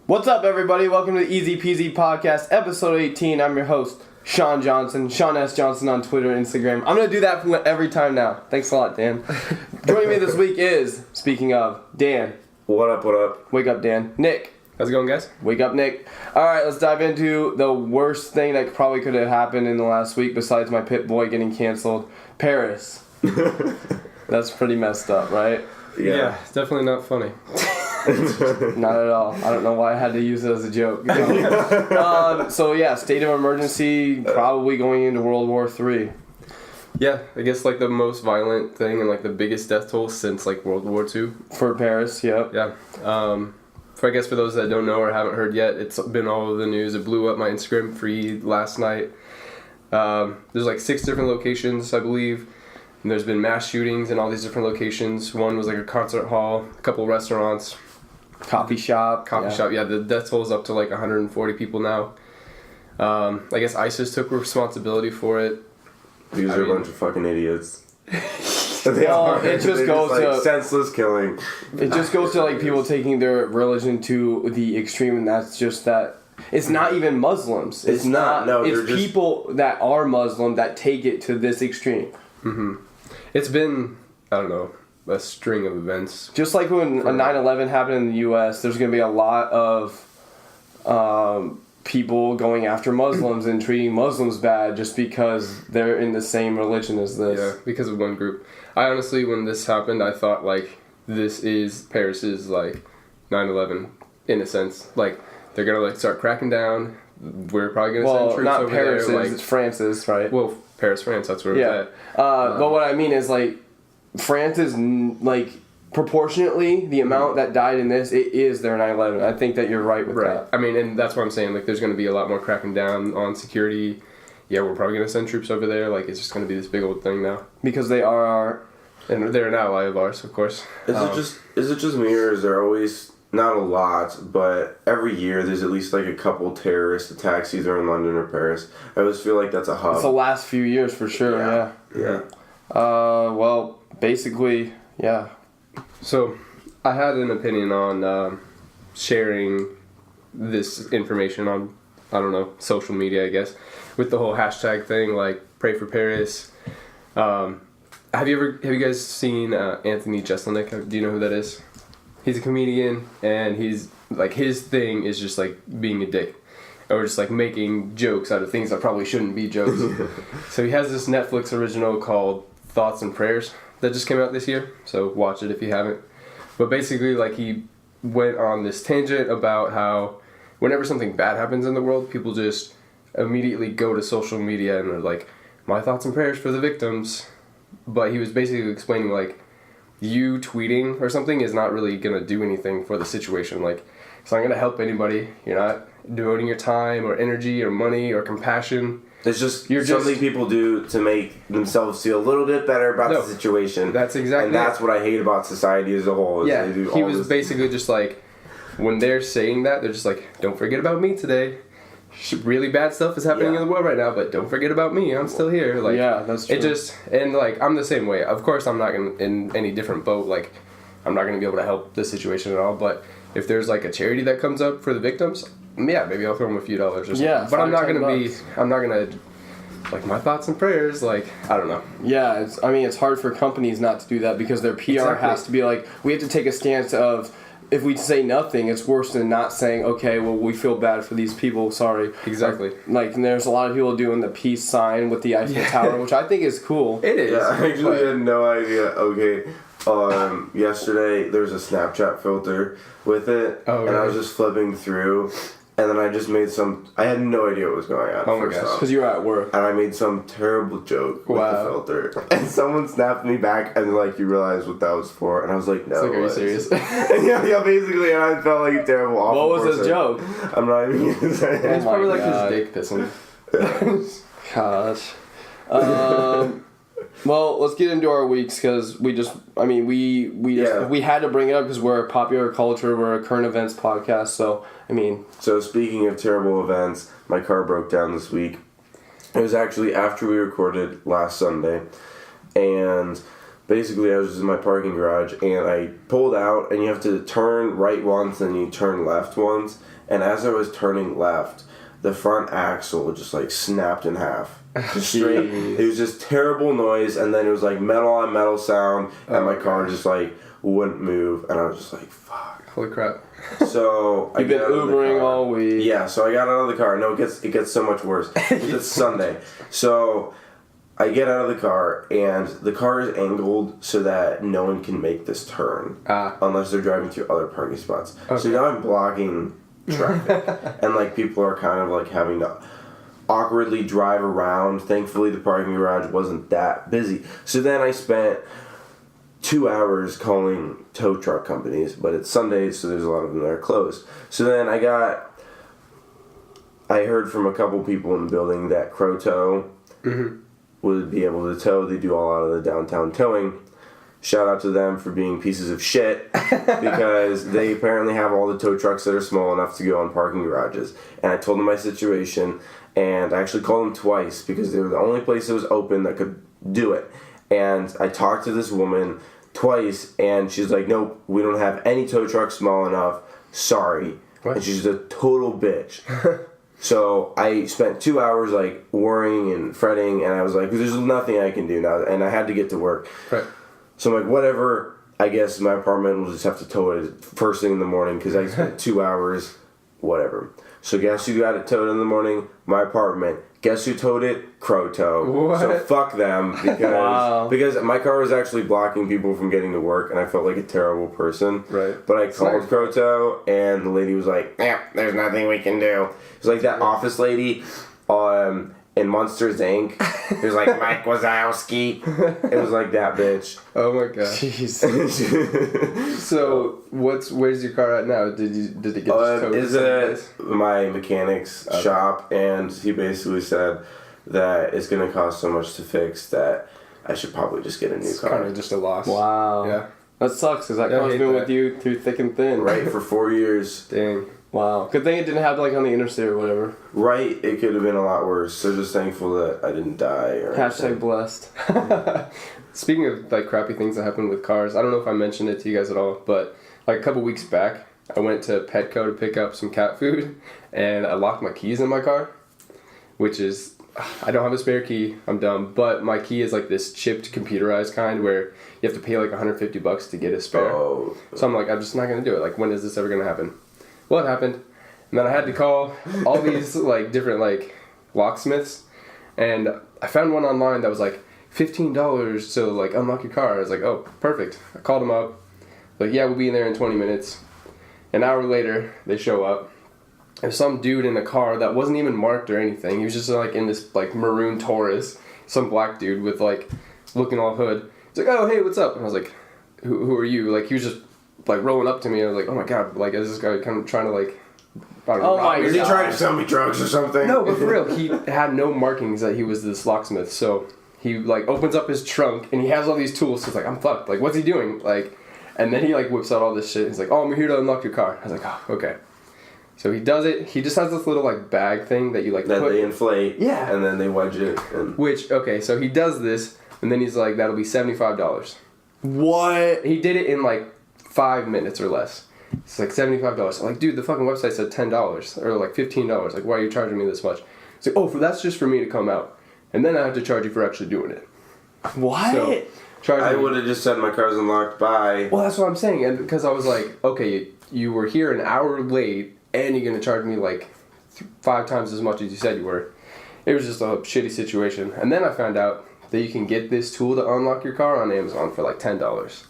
What's up, everybody? Welcome to the EZPZ Podcast, episode 18. I'm your host, Shaun Johnson, Shaun S. Johnson on Twitter and Instagram. I'm going to do that every time now. Thanks a lot, Dan. Joining me this week is, speaking of, Dan. What up? Wake up, Dan. Nick. How's it going, guys? Wake up, Nick. Alright, let's dive into the worst thing that probably could have happened in the last week besides my Pip Boy getting canceled. Paris. That's pretty messed up, right? Yeah, it's definitely not funny. Not at all. I don't know why I had to use it as a joke. State of emergency, probably going into World War III. Yeah, I guess like the most violent thing and like the biggest death toll since like World War II. For Paris, yep. Yeah. For those that don't know or haven't heard yet, it's been all over the news. It blew up my Instagram feed last night. There's like 6 different locations, I believe. And there's been mass shootings in all these different locations. One was like a concert hall, a couple restaurants. Coffee shop. Yeah, the death toll is up to like 140 people now. I guess ISIS took responsibility for it. These are a bunch of fucking idiots. It just goes to senseless killing. It just goes to like people taking their religion to the extreme, and that's just that. It's not even Muslims. It's not. No, it's people that are Muslim that take it to this extreme. Mm-hmm. It's been, I don't know, a string of events. Just like when 9/11 happened in the U.S., there's going to be a lot of people going after Muslims and treating Muslims bad just because they're in the same religion as this. Yeah, because of one group. I honestly, when this happened, I thought like Paris's like 9/11 in a sense. Like they're gonna like start cracking down. We're probably gonna send troops over there. Well, not Paris's, it's France's, right? Well, Paris, France. That's where it's at. But what I mean is like France is like proportionately the amount that died in this, it is their 9/11. I think that you're right with that. I mean, and that's what I'm saying. Like, there's going to be a lot more cracking down on security. Yeah, we're probably going to send troops over there. Like, it's just going to be this big old thing now. Because they are and they're an ally of ours, of course. Is it just me, or is there always, not a lot, but every year there's at least like a couple terrorist attacks either in London or Paris? I always feel like that's a hub. It's the last few years for sure. Yeah. Well, basically, yeah. So, I had an opinion on sharing this information on, I don't know, social media, I guess, with the whole hashtag thing, like Pray for Paris. Have you guys seen Anthony Jeselnik? Do you know who that is? He's a comedian, and he's like his thing is just like being a dick, or just like making jokes out of things that probably shouldn't be jokes. So he has this Netflix original called Thoughts and Prayers that just came out this year, so watch it if you haven't. But basically, like, he went on this tangent about how whenever something bad happens in the world, people just immediately go to social media and are like, my thoughts and prayers for the victims. But he was basically explaining, like, you tweeting or something is not really going to do anything for the situation. Like, it's not going to help anybody. You're not devoting your time or energy or money or compassion. It's just something people do to make themselves feel a little bit better about the situation. That's exactly And that's what I hate about society as a whole. Yeah, he was basically just like, when they're saying that, they're just like, don't forget about me today. Really bad stuff is happening in the world right now, but don't forget about me. I'm still here. Like, yeah, that's true. And like, I'm the same way. Of course, I'm not in any different boat. Like, I'm not going to be able to help the situation at all, but if there's like a charity that comes up for the victims, yeah, maybe I'll throw them a few dollars or something. Yeah, but I'm not going to, like, my thoughts and prayers, like, I don't know. Yeah, it's hard for companies not to do that because their PR has to be like, we have to take a stance of, if we say nothing, it's worse than not saying, okay, well, we feel bad for these people, sorry. Exactly. Like, and there's a lot of people doing the peace sign with the Eiffel Tower, which I think is cool. It is. Yeah, I actually had no idea. Okay, yesterday there was a Snapchat filter with it, and I was just flipping through, and then I just made I had no idea what was going on. Oh my gosh, because you were at work. And I made some terrible joke with the filter. And someone snapped me back, and like, you realize what that was for. And I was like, no. It's like, are you serious? yeah, basically, and I felt like a terrible awful What was his joke? I'm not even going to say it. It's probably like his dick pissing. Gosh. Well, let's get into our weeks because we had to bring it up because we're a popular culture, we're a current events podcast, so, So speaking of terrible events, my car broke down this week. It was actually after we recorded last Sunday, and basically I was just in my parking garage, and I pulled out, and you have to turn right once, and you turn left once, and as I was turning left, the front axle just like snapped in half. Just straight. It was just terrible noise, and then it was like metal on metal sound, and my car just like wouldn't move, and I was just like, fuck. Holy crap. So You've been Ubering all week. Yeah, so I got out of the car. No, it gets so much worse. It's Sunday. So I get out of the car, and the car is angled so that no one can make this turn unless they're driving through other parking spots. Okay. So now I'm blocking traffic, and like people are kind of like having to awkwardly drive around. Thankfully, the parking garage wasn't that busy. So then I spent 2 hours calling tow truck companies, but it's Sunday, so there's a lot of them that are closed. So then I heard from a couple people in the building that Crow Tow would be able to tow. They do a lot of the downtown towing. Shout out to them for being pieces of shit, because they apparently have all the tow trucks that are small enough to go on parking garages. And I told them my situation, and I actually called them twice because they were the only place that was open that could do it. And I talked to this woman twice, and she's like, nope, we don't have any tow trucks small enough. Sorry. What? And she's a total bitch. So I spent 2 hours like worrying and fretting, and I was like, there's nothing I can do now, and I had to get to work. Right. So I'm like, whatever, I guess my apartment will just have to tow it first thing in the morning because I spent 2 hours, whatever. So guess who got it towed in the morning? My apartment. Guess who towed it? Crow Tow. What? So fuck them because my car was actually blocking people from getting to work, and I felt like a terrible person. Right. But I called Crow Tow, and the lady was like, yeah, there's nothing we can do. It's like that office lady in Monsters, Inc. It was like Mike Wazowski. It was like that bitch. Oh my god. Jeez. So where's your car at now? Did it get towed? Is it my mechanic's shop, and he basically said that it's gonna cost so much to fix that I should probably just get a new car. Kind of just a loss. Wow. Yeah. That sucks because that car's been with you through thick and thin. Right, for 4 years. Dang. Wow. Good thing it didn't happen like on the interstate or whatever. Right, it could have been a lot worse. So just thankful that I didn't die. Or Hashtag blessed. Speaking of like crappy things that happen with cars, I don't know if I mentioned it to you guys at all, but like a couple weeks back, I went to Petco to pick up some cat food, and I locked my keys in my car, which is, I don't have a spare key, I'm dumb, but my key is like this chipped computerized kind where you have to pay like $150 to get a spare. Oh. So I'm like, I'm just not going to do it. Like, when is this ever going to happen? Well, it happened. And then I had to call all these like different like locksmiths, and I found one online that was like $15 to like unlock your car. I was like, oh, perfect. I called them up. Like, yeah, we'll be in there in 20 minutes. An hour later, they show up. There's some dude in a car that wasn't even marked or anything. He was just like in this like maroon Taurus. Some black dude with like looking all hood. He's like, oh, hey, what's up? And I was like, who are you? Like, he was just like rolling up to me, and I was like, oh my god, like, is this guy kind of trying to like, I don't know, is he trying to sell me drugs or something? No, but for real, he had no markings that he was this locksmith. So he like opens up his trunk, and he has all these tools. So it's like, I'm fucked. Like, what's he doing? Like, and then he like whips out all this shit. He's like, oh, I'm here to unlock your car. I was like, oh, okay. So he does it. He just has this little like bag thing that you like that they inflate. Yeah. And then they wedge it. Which, okay, so he does this, and then he's like, that'll be $75. What? He did it in like 5 minutes or less. It's like $75. I'm like, dude, the fucking website said $10 or like $15. Like, why are you charging me this much? It's like, oh, that's just for me to come out, and then I have to charge you for actually doing it. What? So, I would have just said my car's unlocked by. Well, that's what I'm saying, and because I was like, okay, you were here an hour late, and you're gonna charge me like 5 times as much as you said you were. It was just a shitty situation, and then I found out that you can get this tool to unlock your car on Amazon for like $10.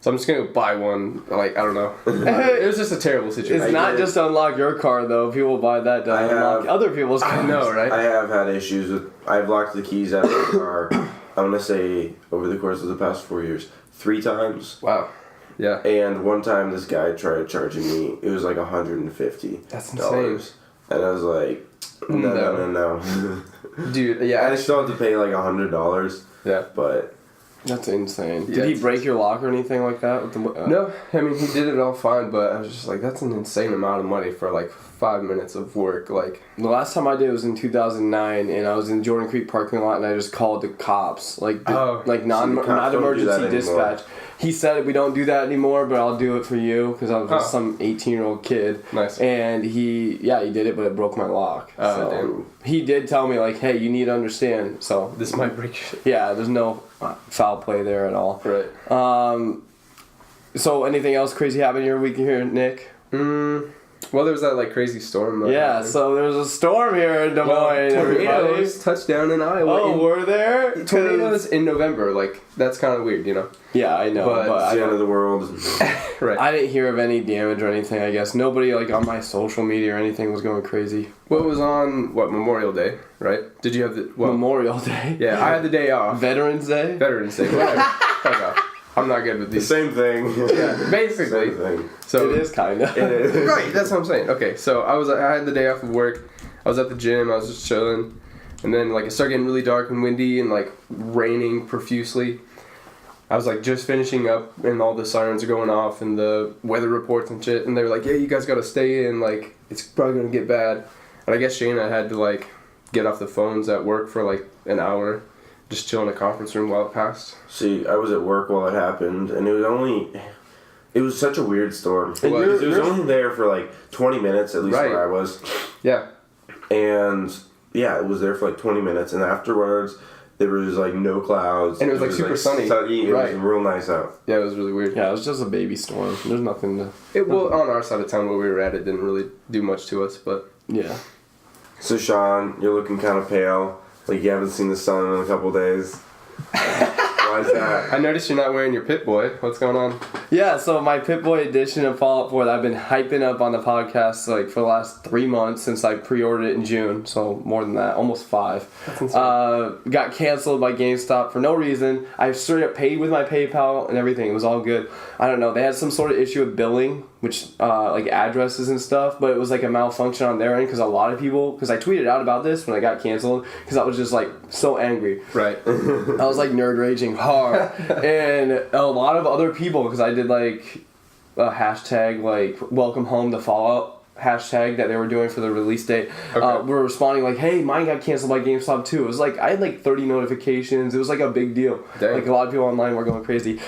So I'm just going to buy one, like, I don't know. It was just a terrible situation. It's not just to unlock your car, though. People buy that to unlock other people's cars. I know, right? I have had issues with... I've locked the keys out of the car, I'm going to say, over the course of the past 4 years, 3 times. Wow. Yeah. And one time this guy tried charging me, it was like $150. That's insane. And I was like, no. Dude, yeah. I still have to pay like $100. Yeah. But... That's insane. Did he break your lock or anything like that? With the, No, I mean, he did it all fine, but I was just like, that's an insane amount of money for like 5 minutes of work. Like, the last time I did it was in 2009, and I was in Jordan Creek parking lot, and I just called the cops, like not emergency dispatch. he said we don't do that anymore, but I'll do it for you because I was just some 18-year-old kid. Nice. And he did it, but it broke my lock. So Damn. he did tell me like, hey, you need to understand. So This might break shit. yeah, there's no foul play there at all. Right. So anything else crazy happened your week here, Nick? Well, there was that like crazy storm. That Yeah, happened. so there was a storm here in Des Moines. Tornadoes touched down in Iowa. Oh, were there? Tornadoes in November, like that's kind of weird, you know. Yeah, I know, But but It's the end of the world. Right. I didn't hear of any damage or anything. I guess nobody like on my social media or anything was going crazy. What was on Memorial Day, right? Did you have the Memorial Day. Yeah, I had the day off. Veterans Day. Veterans Day. Whatever. Fuck off. I'm not good with The these. same thing. Yeah, basically. Same thing. So It is kind of. It is. Right, that's what I'm saying. Okay, so I had the day off of work. I was at the gym. I was just chilling, and then like it started getting really dark and windy and like raining profusely. I was like just finishing up, and all the sirens are going off and the weather reports and shit. And they were like, "Yeah, you guys got to stay in. Like it's probably gonna get bad." And I guess Shayna had to like get off the phones at work for like an hour, just chill in a conference room while it passed. See, I was at work while it happened, and it was such a weird storm. It was only there for like 20 minutes, at least Right. where I was. Yeah. And yeah, it was there for like 20 minutes, and afterwards, there was like no clouds. And it was like super sunny. It Right. was real nice out. Yeah, it was really weird. Yeah, it was just a baby storm. There's nothing to. Well, on our side of town where we were at, it didn't really do much to us, but Yeah. So, Shaun, you're looking kind of pale. Like you haven't seen the sun in a couple days. Why is that? I noticed you're not wearing your Pip Boy. What's going on? Yeah, so my Pip Boy edition of Fallout 4 that I've been hyping up on the podcast like for the last 3 months since I pre-ordered it in June, so more than that, almost 5. That's insane. Got canceled by GameStop for no reason. I straight up paid with my PayPal and everything. It was all good. I don't know. They had some sort of issue with billing, which like addresses and stuff, but it was like a malfunction on their end because a lot of people, because I tweeted out about this when I got canceled because I was just like so angry. Right. I was like nerd raging hard, and a lot of other people, because I did like a hashtag like welcome home to Fallout hashtag that they were doing for the release date. Okay. Were responding like, hey, mine got canceled by GameStop too. It was like I had like 30 notifications. It was like a big deal. Dang. Like a lot of people online were going crazy.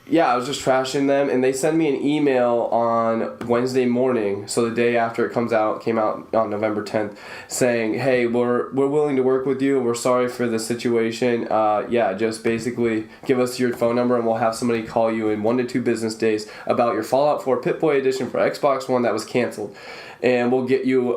Yeah, I was just trashing them, and they sent me an email on Wednesday morning, so the day after it came out on November 10th, saying, hey, we're willing to work with you, we're sorry for the situation, yeah, just basically give us your phone number and we'll have somebody call you in 1 to 2 business days about your Fallout 4 Pip-Boy edition for Xbox One that was canceled, and we'll get you,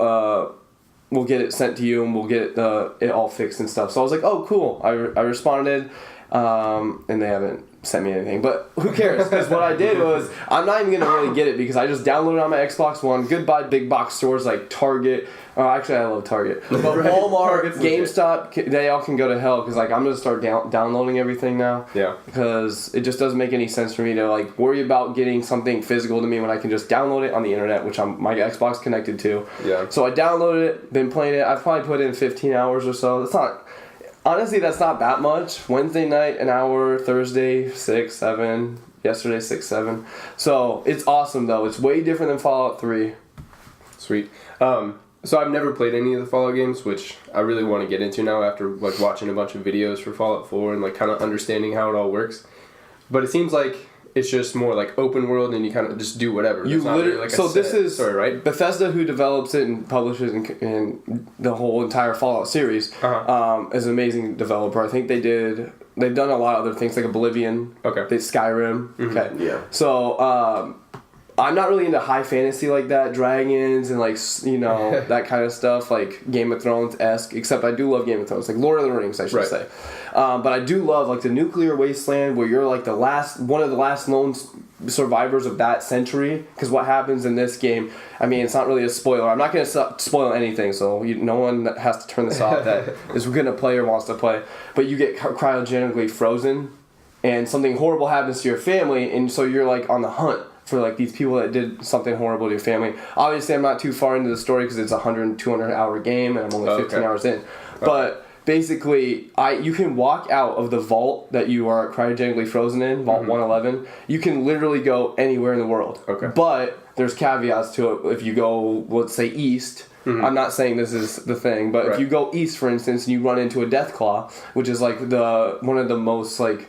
we'll get it sent to you, and we'll get it all fixed and stuff. So I was like, oh, cool, I responded, and they haven't sent me anything, but who cares, because what I did was I'm not even gonna really get it because I just downloaded it on my Xbox One. Goodbye big box stores like Target. Actually, I love Target, but Right. Walmart, Target's legit. GameStop, they all can go to hell because like I'm gonna start downloading everything now. Yeah. Because it just doesn't make any sense for me to like worry about getting something physical to me when I can just download it on the internet, which my Xbox connected to. Yeah. So I downloaded it, been playing it. I've probably put in 15 hours or so. Honestly, that's not that much. Wednesday night, an hour. Thursday, 6, 7. Yesterday, 6, 7. So, it's awesome, though. It's way different than Fallout 3. Sweet. So I've never played any of the Fallout games, which I really want to get into now after like watching a bunch of videos for Fallout 4 and like kind of understanding how it all works. But it seems like it's just more like open world and you kind of just do whatever. You It's not literally, really like a so this set is story, right? Bethesda, who develops it and publishes and the whole entire Fallout series, is an amazing developer. I think they've done a lot of other things like Oblivion, Okay. Skyrim. Mm-hmm. Okay, Yeah. So I'm not really into high fantasy like that, dragons and like that kind of stuff, like Game of Thrones-esque. Except I do love Game of Thrones, like Lord of the Rings, I should Right. say. But I do love like the nuclear wasteland where you're like one of the last known survivors of that century. Because what happens in this game, I mean, it's not really a spoiler. I'm not going to spoil anything, so no one has to turn this off that is going to play or wants to play. But you get cryogenically frozen, and something horrible happens to your family, and so you're like on the hunt for like these people that did something horrible to your family. Obviously, I'm not too far into the story because it's a 100, 200 hour game and I'm only 15 hours in. But basically, you can walk out of the vault that you are cryogenically frozen in, Vault 111. You can literally go anywhere in the world. Okay. But there's caveats to it. If you go, let's say, east, I'm not saying this is the thing, but if you go east, for instance, and you run into a Deathclaw, which is like one of the most like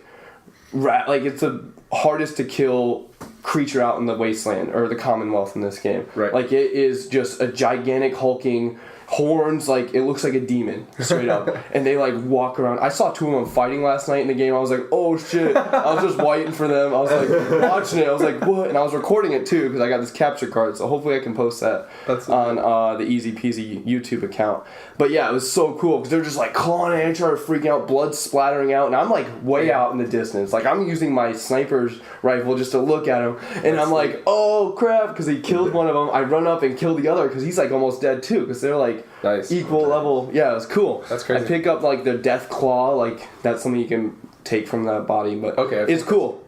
like it's the hardest to kill creature out in the wasteland or the Commonwealth in this game. Right. Like it is just a gigantic hulking horns, like it looks like a demon straight up, and they like walk around. I saw 2 of them fighting last night in the game. I was like, oh shit. I was just waiting for them. I was like watching it. I was like, what? And I was recording it too because I got this capture card, so hopefully I can post that on the EZPZ YouTube account. But yeah, it was so cool because they're just like clawing at each other, freaking out, blood splattering out, and I'm like way out in the distance. Like I'm using my sniper's rifle just to look at him, and I'm like, oh crap, because he killed one of them. I run up and kill the other because he's like almost dead too because they're like equal level. Yeah, it was cool. That's crazy. I pick up like the death claw, like that's something you can take from that body, but it's cool.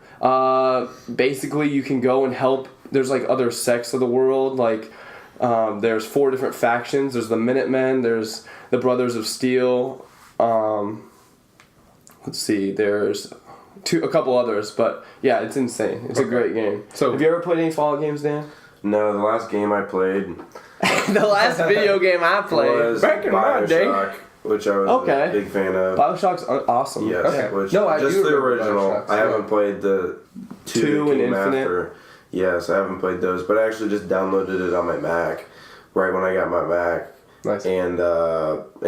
Basically you can go and help. There's like other sects of the world, like there's 4 different factions. There's the Minutemen, there's the Brothers of Steel, let's see, there's a couple others, but yeah, it's insane. It's a great game. So have you ever played any Fallout games, Dan? No, the last game I played the last video game I played was back in my day, which I was a big fan of. BioShock's awesome. Yes, which just the original. BioShocks, I haven't played the 2 that came after. Yes, I haven't played those, but I actually just downloaded it on my Mac right when I got my Mac. Nice. And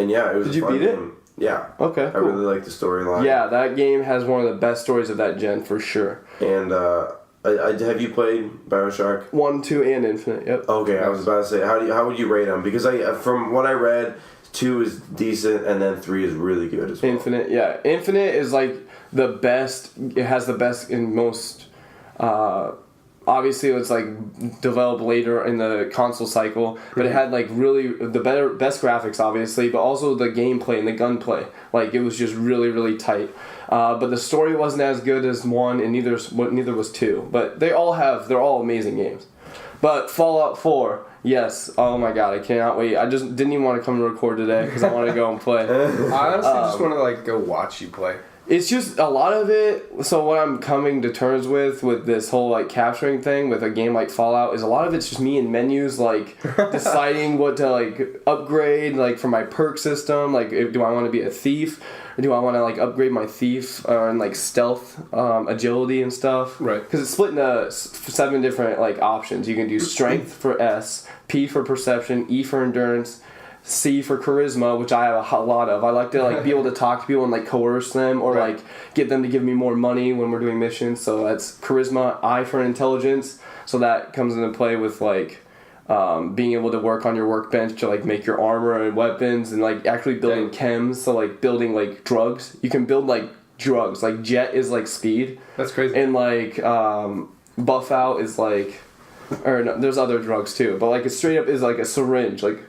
yeah, it was. Did you beat it? Yeah. Okay. Cool. I really like the storyline. Yeah, that game has one of the best stories of that gen for sure. And have you played BioShock 1, 2, and Infinite? Yep. Okay, I was about to say, how would you rate them? Because from what I read, 2 is decent, and then 3 is really good as well. Infinite, yeah. Infinite is like the best. It has the best and most. Obviously, it's like developed later in the console cycle, but it had like really the best graphics, obviously, but also the gameplay and the gunplay. Like it was just really, really tight. But the story wasn't as good as 1, and neither was 2. But they're all amazing games. But Fallout 4, yes. Oh my god, I cannot wait. I just didn't even want to come and record today because I want to go and play. I honestly just want to like go watch you play. It's just a lot of it. So what I'm coming to terms with this whole like capturing thing with a game like Fallout is a lot of it's just me in menus like deciding what to like upgrade like for my perk system. Like do I want to be a thief or do I want to like upgrade my thief and like stealth, agility and stuff? Right. Because it's split into 7 different like options. You can do strength for S, P for perception, E for endurance, C for charisma, which I have a lot of. I like to like be able to talk to people and like coerce them or like get them to give me more money when we're doing missions. So that's charisma. I for intelligence. So that comes into play with like being able to work on your workbench to like make your armor and weapons and like actually building chems. So like building like drugs. You can build like drugs. Like jet is like speed. That's crazy. And like buff out is like, or no, there's other drugs too. But like it straight up is like a syringe. Like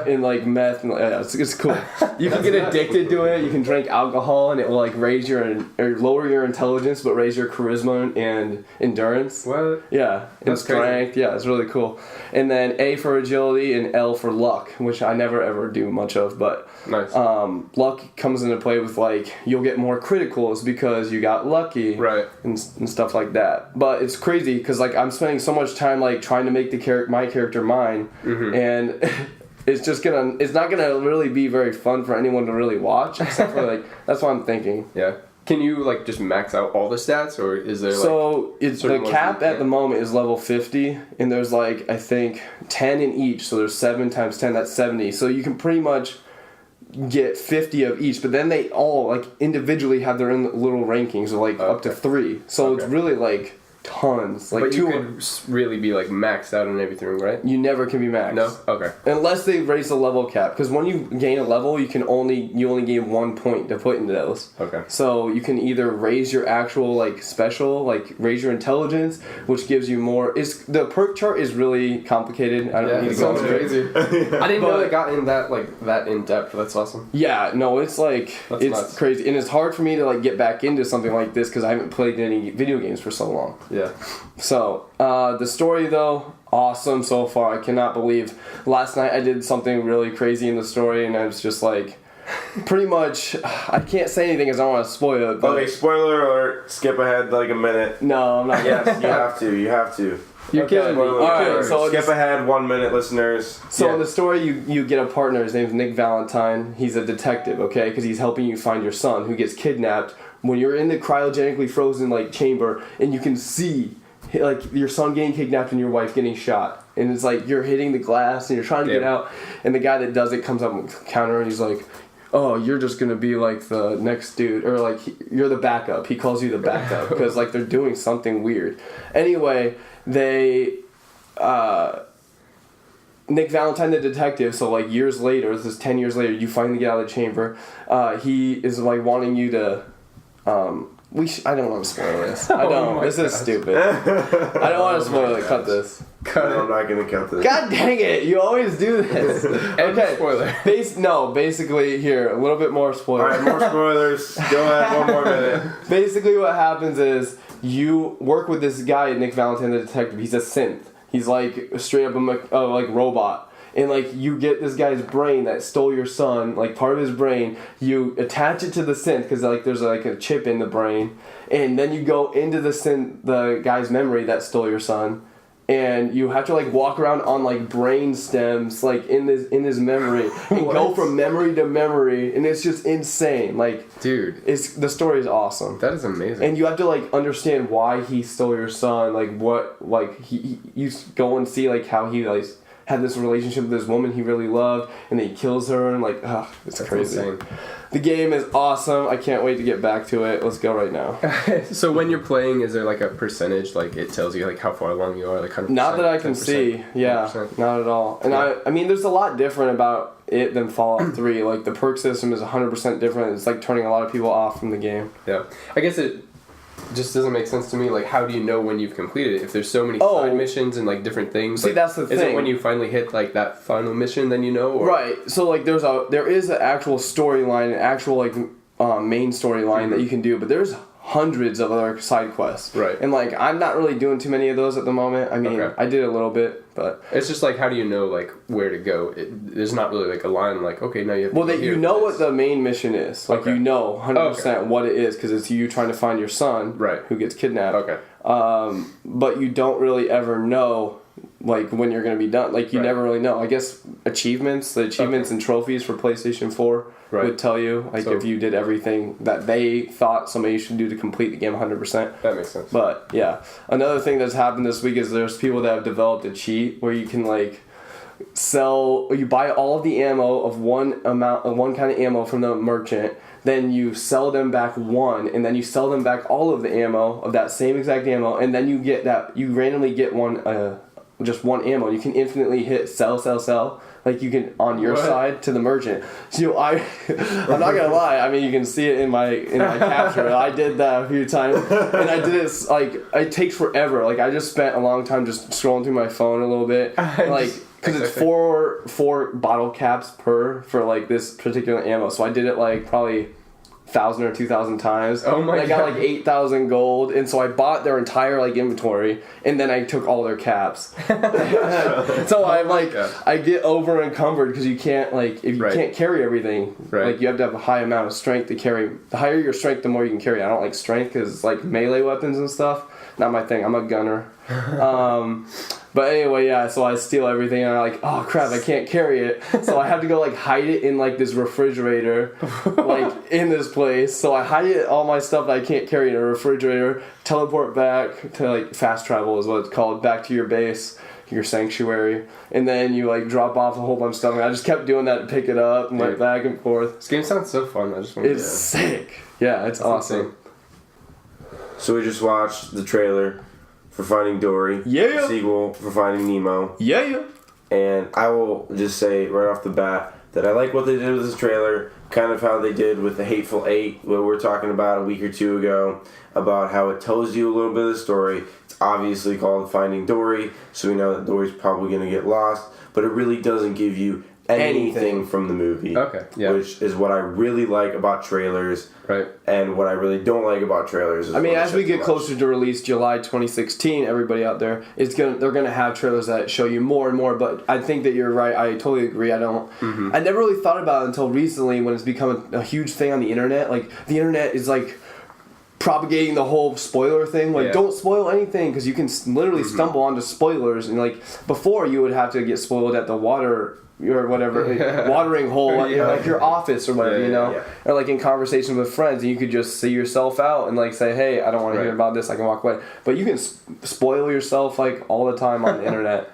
in like meth and yeah, it's cool. You can get addicted to it. You can drink alcohol and it will like raise or lower your intelligence but raise your charisma and endurance. What? Yeah, and strength. Crazy. Yeah, it's really cool. And then A for agility and L for luck, which I never ever do much of, but nice. Luck comes into play with like you'll get more criticals because you got lucky, right, and stuff like that. But it's crazy because like I'm spending so much time like trying to make my character mine, and it's not gonna really be very fun for anyone to really watch, except for like that's what I'm thinking. Yeah. Can you like just max out all the stats, or is there like it's the cap at the moment is level 50, and there's like I think 10 in each, so there's 7 times 10, that's 70. So you can pretty much get 50 of each, but then they all like individually have their own little rankings of like up to 3. So it's really like tons. Like but you could really be like maxed out and everything, right? You never can be maxed. No? Okay. Unless they raise the level cap. Because when you gain a level, you only gain 1 point to put into those. Okay. So you can either raise your actual like special, like raise your intelligence, which gives you more. The perk chart is really complicated. I don't need to go into crazy. I didn't know it got in that in depth. That's awesome. Yeah, no, it's like it's nuts. Crazy, and it's hard for me to like get back into something like this because I haven't played any video games for so long. Yeah. So, the story though, awesome so far. I cannot believe. Last night I did something really crazy in the story and I was just like, pretty much, I can't say anything because I don't want to spoil it. But okay, spoiler alert, skip ahead like a minute. No, I'm not. Yes, you have to. You're killing me. Alright, so skip ahead 1 minute, listeners. So in the story, you get a partner. His name's Nick Valentine. He's a detective, okay? Because he's helping you find your son who gets kidnapped when you're in the cryogenically frozen like chamber and you can see like your son getting kidnapped and your wife getting shot, and it's like you're hitting the glass and you're trying to get out, and the guy that does it comes up and counter and he's like, oh, you're just gonna be like the next dude, or like you're the backup. He calls you the backup because like they're doing something weird. Anyway, they Nick Valentine, the detective, so like years later, this is 10 years later, you finally get out of the chamber. He is like wanting you to I don't want to spoil this. I don't. This is stupid. I don't want to spoil it. Cut this. I'm not going to cut this. God dang it. You always do this. Okay. Spoiler. Basically, here, a little bit more spoilers. Alright, more spoilers. Go ahead, 1 more minute. Basically, what happens is you work with this guy, Nick Valentine, the detective. He's a synth. He's like straight up a like robot. And like you get this guy's brain that stole your son, like part of his brain, you attach it to the synth because like there's like a chip in the brain, and then you go into the guy's memory that stole your son, and you have to like walk around on like brain stems like in his memory and go from memory to memory, and it's just insane. Like, dude, the story is awesome. That is amazing. And you have to like understand why he stole your son, like what like you go and see like how he like had this relationship with this woman he really loved, and then he kills her, and like, it's That's crazy. Insane. The game is awesome. I can't wait to get back to it. Let's go right now. So when you're playing, is there like a percentage, like it tells you like how far along you are, like 100%? Not that I can see. Yeah, 100%. Not at all. And yeah. I mean, there's a lot different about it than Fallout 3. Like the perk system is 100% different. It's like turning a lot of people off from the game. Yeah, I guess it just doesn't make sense to me. Like, how do you know when you've completed it? If there's so many side missions and like different things. See, like, that's the thing. Is it when you finally hit like that final mission then you know? Or? Right. So like there is an actual storyline, an actual like main storyline that you can do, but there's hundreds of other side quests. Right. And like I'm not really doing too many of those at the moment. I mean, I did a little bit, but it's just like, how do you know like where to go? There's not really like a line like, okay, now you have to well, you know what the main mission is. Like you know 100% what it is because it's you trying to find your son who gets kidnapped. Okay. But you don't really ever know like when you're going to be done. Like you never really know. I guess the achievements and trophies for PlayStation 4 would tell you like if you did everything that they thought somebody should do to complete the game 100%. That makes sense. But yeah, another thing that's happened this week is there's people that have developed a cheat where you can like you buy all of the ammo of one kind of ammo from the merchant, then you sell them back one, and then you sell them back all of the ammo of that same exact ammo, and then you randomly get just one ammo. You can infinitely hit sell, like you can on your side to the merchant. So I'm not gonna lie. I mean, you can see it in my capture. I did that a few times, and I did it like it takes forever. Like I just spent a long time just scrolling through my phone a little bit, like because it's four bottle caps for like this particular ammo. So I did it like probably 1,000 or 2,000 times. Oh my god! I got like 8,000 gold, and so I bought their entire like inventory, and then I took all their caps. So I'm like, I get over encumbered because you can't like if you can't carry everything. Like you have to have a high amount of strength to carry. The higher your strength, the more you can carry. I don't like strength because it's like melee weapons and stuff. Not my thing. I'm a gunner. But anyway, yeah, so I steal everything, and I'm like, oh crap, I can't carry it. So I have to go like hide it in like this refrigerator, like in this place. So I hide all my stuff that I can't carry in a refrigerator, teleport back to like fast travel is what it's called, back to your base, your sanctuary, and then you like drop off a whole bunch of stuff. And I just kept doing that to pick it up and like back and forth. This game sounds so fun. I just want It's sick. Yeah, it's awesome. Insane. So we just watched the trailer for Finding Dory. Yeah. The sequel for Finding Nemo. Yeah. And I will just say right off the bat that I like what they did with this trailer, kind of how they did with the Hateful Eight, what we were talking about a week or two ago, about how it tells you a little bit of the story. It's obviously called Finding Dory, so we know that Dory's probably going to get lost, but it really doesn't give you anything from the movie. Okay, yeah. Which is what I really like about trailers. Right. And what I really don't like about trailers is I mean, as we get closer to release, July 2016, everybody out there, they're gonna have trailers that show you more and more, but I think that you're right. I totally agree. I never really thought about it until recently when it's become a huge thing on the internet. Like, the internet is like propagating the whole spoiler thing. Like, Yeah. don't spoil anything because you can literally stumble onto spoilers. And like before, you would have to get spoiled at the water or whatever, watering hole, like your office or whatever, you know, or like in conversation with friends, and you could just see yourself out and like say, hey, I don't want to hear about this. I can walk away. But you can spoil yourself like all the time on the internet.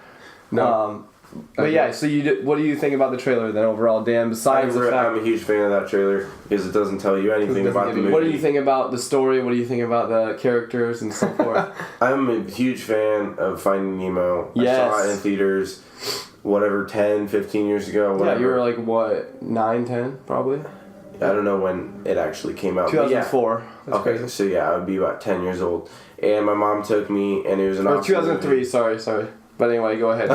But yeah, so what do you think about the trailer then overall, Dan? Besides the fact, I'm a huge fan of that trailer because it doesn't tell you anything about the movie. What do you think about the story? What do you think about the characters and so forth? I'm a huge fan of Finding Nemo. Yes. I saw it in theaters, 10, 15 years ago. Whatever. Yeah, you were like, what, 9, 10, probably? I don't know when it actually came out. 2004. That's okay, crazy. so yeah, I would be about 10 years old. And my mom took me, and it was an Or option 2003, movie. sorry. But anyway, go ahead.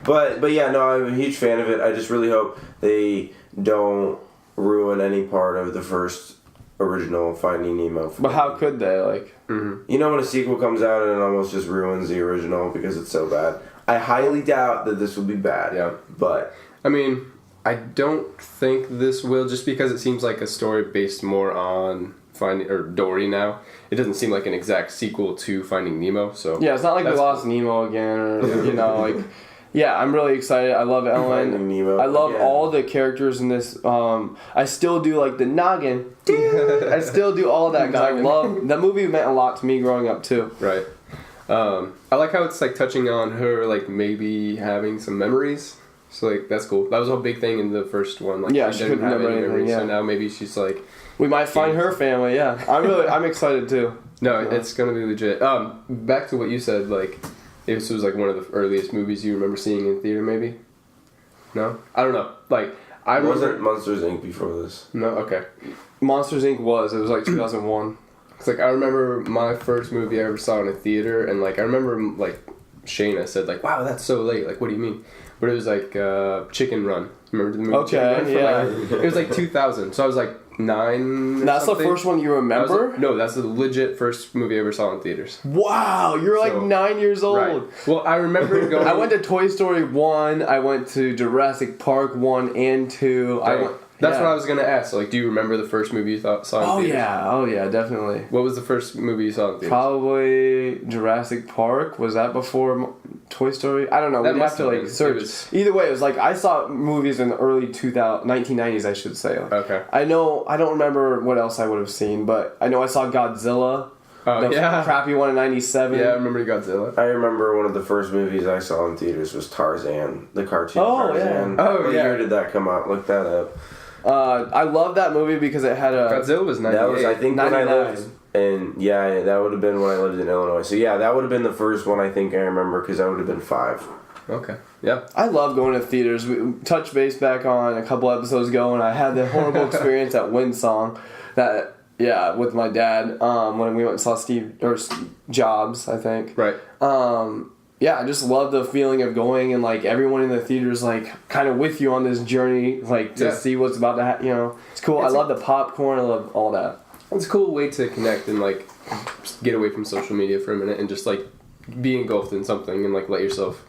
But yeah, no, I'm a huge fan of it. I just really hope they don't ruin any part of the first original Finding Nemo. But how could they? Like, You know when a sequel comes out and it almost just ruins the original because it's so bad? I highly doubt that this will be bad. Yeah. But I mean, I don't think this will, just because it seems like a story based more on Finding or Dory now. It doesn't seem like an exact sequel to Finding Nemo, so yeah, it's not like we lost Nemo again, or you know, like. Yeah, I'm really excited. I love Ellen. Finding Nemo. I love all the characters in this. I still do like the noggin. I still do all that because I love that movie. Meant a lot to me growing up too. Right. I like how it's like touching on her like maybe having some memories. So like that's cool. That was a big thing in the first one. Like Yeah, she she didn't couldn't have any remember anything, memories. So now maybe she's like. We might find her family. Yeah, I'm excited too. No, it's gonna be legit. Back to what you said. Like, this was like one of the earliest movies you remember seeing in theater. Maybe. No, I don't know. Like I wasn't Monsters Inc. before this. No, okay. Monsters Inc. was like 2001. It's like I remember my first movie I ever saw in a theater, and like I remember like Shayna said like, "Wow, that's so late." Like, what do you mean? But it was like Chicken Run. Remember the movie? Okay, Chicken Run? yeah. It was like 2000, so I was like 9. That's something. the first one you remember? No, that's the legit first movie I ever saw in theaters. Wow, you're like 9 years old. Right. Well, I remember going. I went to Toy Story 1. I went to Jurassic Park 1 and 2. That's what I was gonna ask. Like, do you remember the first movie you saw in theaters? Oh yeah, definitely. What was the first movie you saw in theaters? Probably Jurassic Park. Was that before Toy Story? I don't know. We'd have to like search. Either way, it was like I saw movies in the early 1990s, I should say. Okay. I don't remember what else I would have seen, but I know I saw Godzilla. Oh, the crappy one in 97. Yeah, I remember Godzilla. I remember one of the first movies I saw in theaters was Tarzan, the cartoon Tarzan. Yeah. What year did that come out? Look that up. I love that movie because it had a... Godzilla was 98. That was, I think, 99. when I lived... And yeah, that would have been when I lived in Illinois. So yeah, that would have been the first one I think I remember because I would have been 5. Okay. Yeah. I love going to theaters. We touched base back on a couple episodes ago, and I had the horrible experience at Windsong with my dad when we went and saw Steve Jobs, I think. Right. Yeah, I just love the feeling of going and like everyone in the theater is like kind of with you on this journey, like to see what's about to happen. You know, it's cool. I love the popcorn. I love all that. It's a cool way to connect and like just get away from social media for a minute and just like be engulfed in something and like let yourself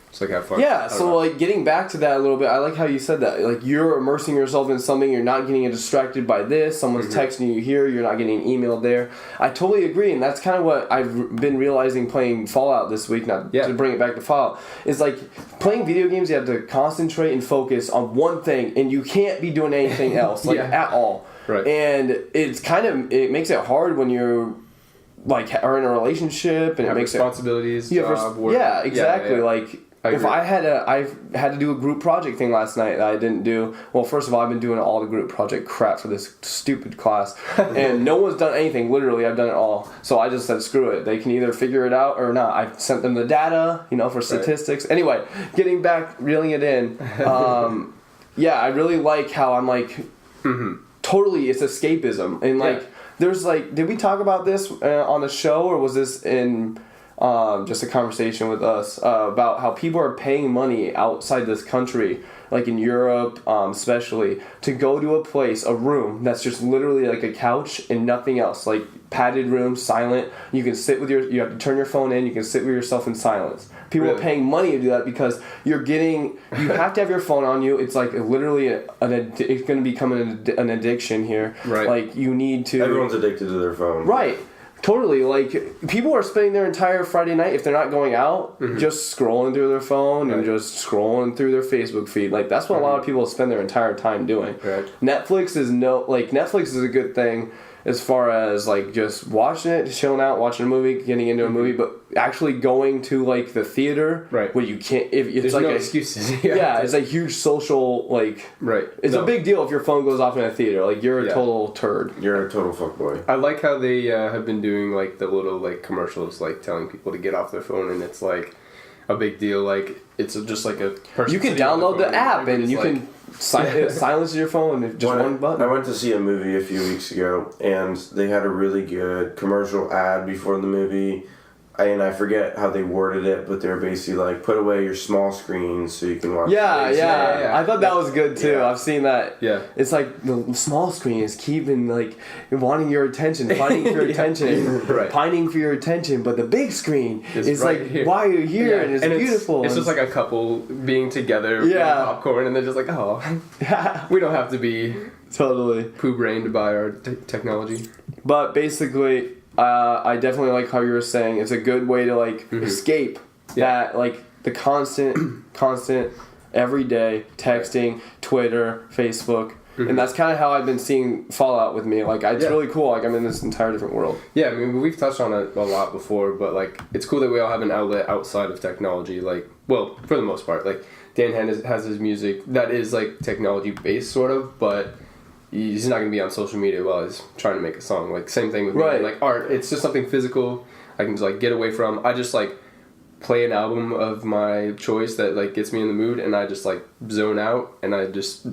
just like have fun. Yeah, so like getting back to that a little bit, I like how you said that. Like you're immersing yourself in something, you're not getting distracted by this, someone's texting you here, you're not getting an email there. I totally agree, and that's kind of what I've been realizing playing Fallout this week, to bring it back to Fallout, is like playing video games, you have to concentrate and focus on one thing, and you can't be doing anything else, at all. Right. And it's it makes it hard when you're like are in a relationship and have it makes responsibilities, job, work. Yeah, exactly. Yeah. Like if I had to do a group project thing last night that I didn't do. Well, first of all, I've been doing all the group project crap for this stupid class, and no one's done anything. Literally, I've done it all. So I just said, screw it. They can either figure it out or not. I sent them the data, for statistics. Right. Anyway, getting back, reeling it in. I really like how I'm like, totally, it's escapism, and like there's like, did we talk about this on the show, or was this in? Just a conversation with us about how people are paying money outside this country, like in Europe especially, to go to a room that's just literally like a couch and nothing else. Like padded room, silent. You can sit with you have to turn your phone in. You can sit with yourself in silence. People are paying money to do that because you have to have your phone on you. It's like literally it's going to become an addiction here. Right. Like you need to. Everyone's addicted to their phone. Right. Totally. Like people are spending their entire Friday night, if they're not going out, just scrolling through their phone and just scrolling through their Facebook feed. Like that's what a lot of people spend their entire time doing. Right. Netflix is a good thing as far as like just watching it, chilling out, watching a movie, getting into a movie, but actually going to like the theater, right? Where you can't. If it's there's like no excuses. It's a huge social Right. It's a big deal if your phone goes off in a theater. Like you're a total turd. You're a total fuckboy. I like how they have been doing like the little like commercials, like telling people to get off their phone, and it's like a big deal. Like it's just like a person. You can download the app and you can silence your phone with just one button. I went to see a movie a few weeks ago, and they had a really good commercial ad before the movie. And I forget how they worded it, but they're basically like, put away your small screens so you can watch. Yeah. I thought that was good too. Yeah. I've seen that. Yeah. It's like the small screen is keeping like wanting your attention, fighting for your attention, right. pining for your attention. But the big screen is right like, here. why are you here? Yeah. And it's beautiful. It's just like a couple being together, Yeah. with popcorn, and they're just like, oh, we don't have to be totally poo-brained by our technology. But basically, I definitely like how you were saying it's a good way to like escape that like the constant everyday texting, Twitter, Facebook, and that's kind of how I've been seeing Fallout with me. Like it's really cool. Like I'm in this entire different world. Yeah, I mean we've touched on it a lot before, but like it's cool that we all have an outlet outside of technology. Like, well, for the most part, like Dan has his music that is like technology based sort of, but he's not going to be on social media while he's trying to make a song. Like, same thing with me. Like, art, it's just something physical I can just, like, get away from. I just, like, play an album of my choice that, like, gets me in the mood, and I just, like, zone out, and I just,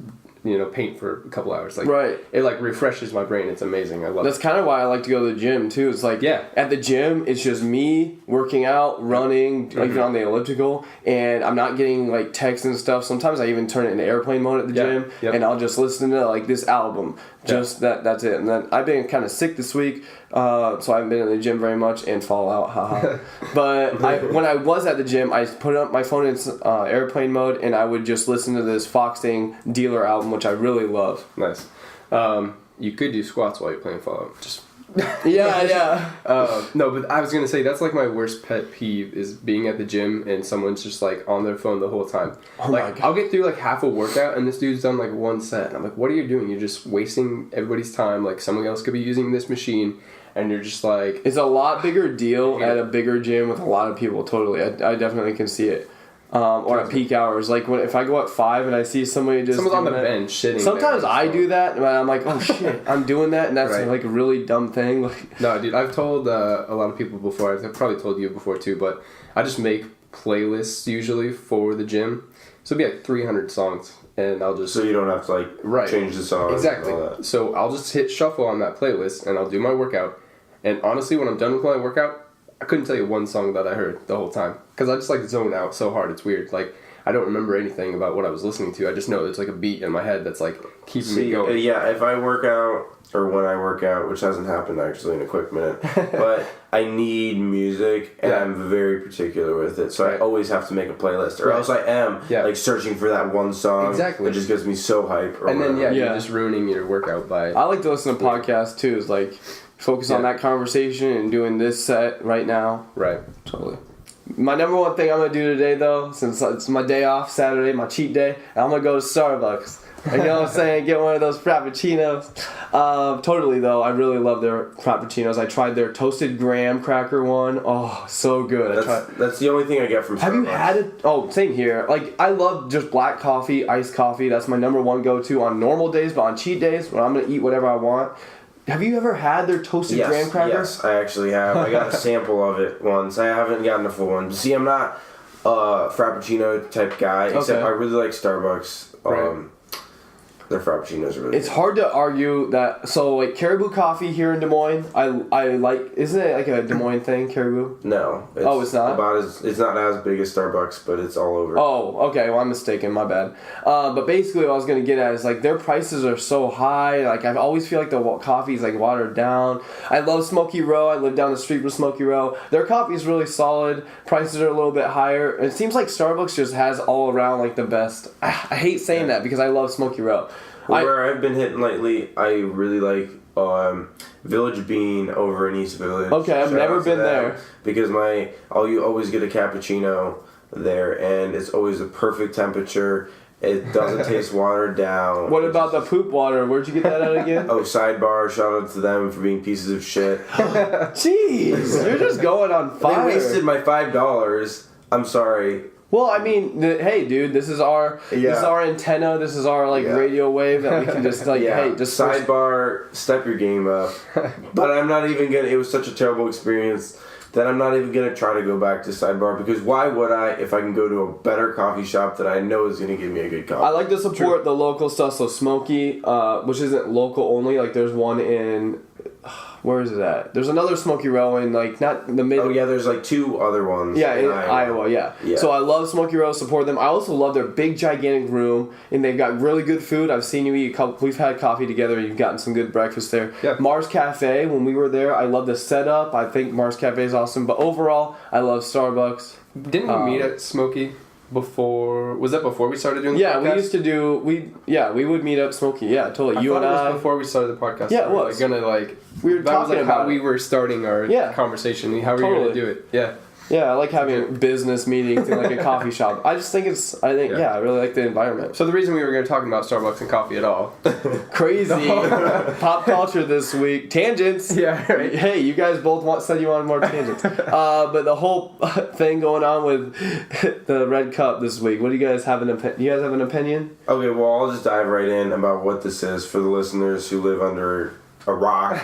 paint for a couple hours. Like, it, like, refreshes my brain. It's amazing. I love it. That's kind of why I like to go to the gym, too. It's like, at the gym, it's just me working out, running, even on the elliptical, and I'm not getting, like, texts and stuff. Sometimes I even turn it into airplane mode at the gym, and I'll just listen to, like, this album. Just that's it. And then I've been kind of sick this week, so I haven't been in the gym very much, and Fallout, haha. But when I was at the gym, I put up my phone in airplane mode, and I would just listen to this Foxing Dealer album, which I really love. Nice. You could do squats while you're playing Fallout. Just no, but I was gonna say that's like my worst pet peeve is being at the gym and someone's just like on their phone the whole time. Oh like my God. I'll get through like half a workout and this dude's done like one set and I'm like, what are you doing? You're just wasting everybody's time. Like someone else could be using this machine and you're just like, it's a lot bigger deal at a bigger gym with a lot of people. Totally, I definitely can see it. Or at peak hours, like if I go at 5 and I see somebody just someone's on the bench sitting. Sometimes there, I do that, and I'm like, oh shit, I'm doing that, and that's like a really dumb thing. Like, no, dude, I've told a lot of people before. I've probably told you before too, but I just make playlists usually for the gym. So it'll be like 300 songs, and I'll just so you don't have to like change the song. Exactly. And all that. So I'll just hit shuffle on that playlist, and I'll do my workout. And honestly, when I'm done with my workout, I couldn't tell you one song that I heard the whole time because I just like zone out so hard. It's weird. Like. I don't remember anything about what I was listening to. I just know there's like a beat in my head that's like keeping me going. Yeah, if I work out or when I work out, which hasn't happened actually in a quick minute, but I need music and I'm very particular with it. So I always have to make a playlist or else I am like searching for that one song that just gets me so hype. And then you're just ruining your workout by I like to listen to podcasts too. Is like focus on that conversation and doing this set right now. Right. Totally. My number one thing I'm going to do today, though, since it's my day off, Saturday, my cheat day, I'm going to go to Starbucks. You know what I'm saying? Get one of those Frappuccinos. Totally, though, I really love their Frappuccinos. I tried their toasted graham cracker one. Oh, so good. That's the only thing I get from Starbucks. Have you had it? Oh, same here. Like, I love just black coffee, iced coffee. That's my number one go-to on normal days, but on cheat days, when I'm going to eat whatever I want. Have you ever had their toasted graham cracker? Yes, I actually have. I got a sample of it once. I haven't gotten a full one. See, I'm not a Frappuccino type guy, except I really like Starbucks. Their frappuccinos are really It's hard to argue that. So, like, Caribou Coffee here in Des Moines, I like. Isn't it like a Des Moines thing, Caribou? No. It's not? It's not as big as Starbucks, but it's all over. Oh, okay. Well, I'm mistaken. My bad. But basically, what I was going to get at is, like, their prices are so high. Like, I always feel like the coffee is, like, watered down. I love Smoky Row. I live down the street from Smoky Row. Their coffee is really solid. Prices are a little bit higher. It seems like Starbucks just has all around, like, the best. I hate saying that because I love Smoky Row. Where I've been hitting lately, I really like Village Bean over in East Village. Okay, I've never been there. Because you always get a cappuccino there, and it's always the perfect temperature. It doesn't taste watered down. What about the poop water? Where'd you get that at again? Oh, Sidebar, shout out to them for being pieces of shit. Jeez, you're just going on fire. They wasted my $5. I'm sorry. Well, I mean, hey, dude, this is our antenna. This is our radio wave that we can just just Sidebar, step your game up. But I'm not even gonna. It was such a terrible experience that I'm not even gonna try to go back to Sidebar, because why would I if I can go to a better coffee shop that I know is gonna give me a good coffee? I like to support the local stuff. So Smoky, which isn't local only. Like there's one in. Where is it at? There's another Smoky Row in, like, not the mid... Oh, yeah, there's, like, 2 other ones. Yeah, in Iowa, yeah. So I love Smoky Row, support them. I also love their big, gigantic room, and they've got really good food. I've seen you eat a couple... We've had coffee together, and you've gotten some good breakfast there. Yeah. Mars Cafe, when we were there, I love the setup. I think Mars Cafe is awesome. But overall, I love Starbucks. Didn't we meet at Smoky before? Was that before we started doing the podcast? We used to do... we would meet up Smoky. Yeah, totally. It was before we started the podcast. Yeah, it was. We were talking about how we were starting our conversation. How we were going to do it. Yeah. Yeah, I like having business meetings in like a coffee shop. I really like the environment. So the reason we were going to talk about Starbucks and coffee at all. Crazy. Pop culture this week. Tangents. Yeah, right. Hey, you guys both said you wanted more tangents. But the whole thing going on with the Red Cup this week, what do you guys have an opinion? Do you guys have an opinion? Okay, well, I'll just dive right in about what this is for the listeners who live under a rock.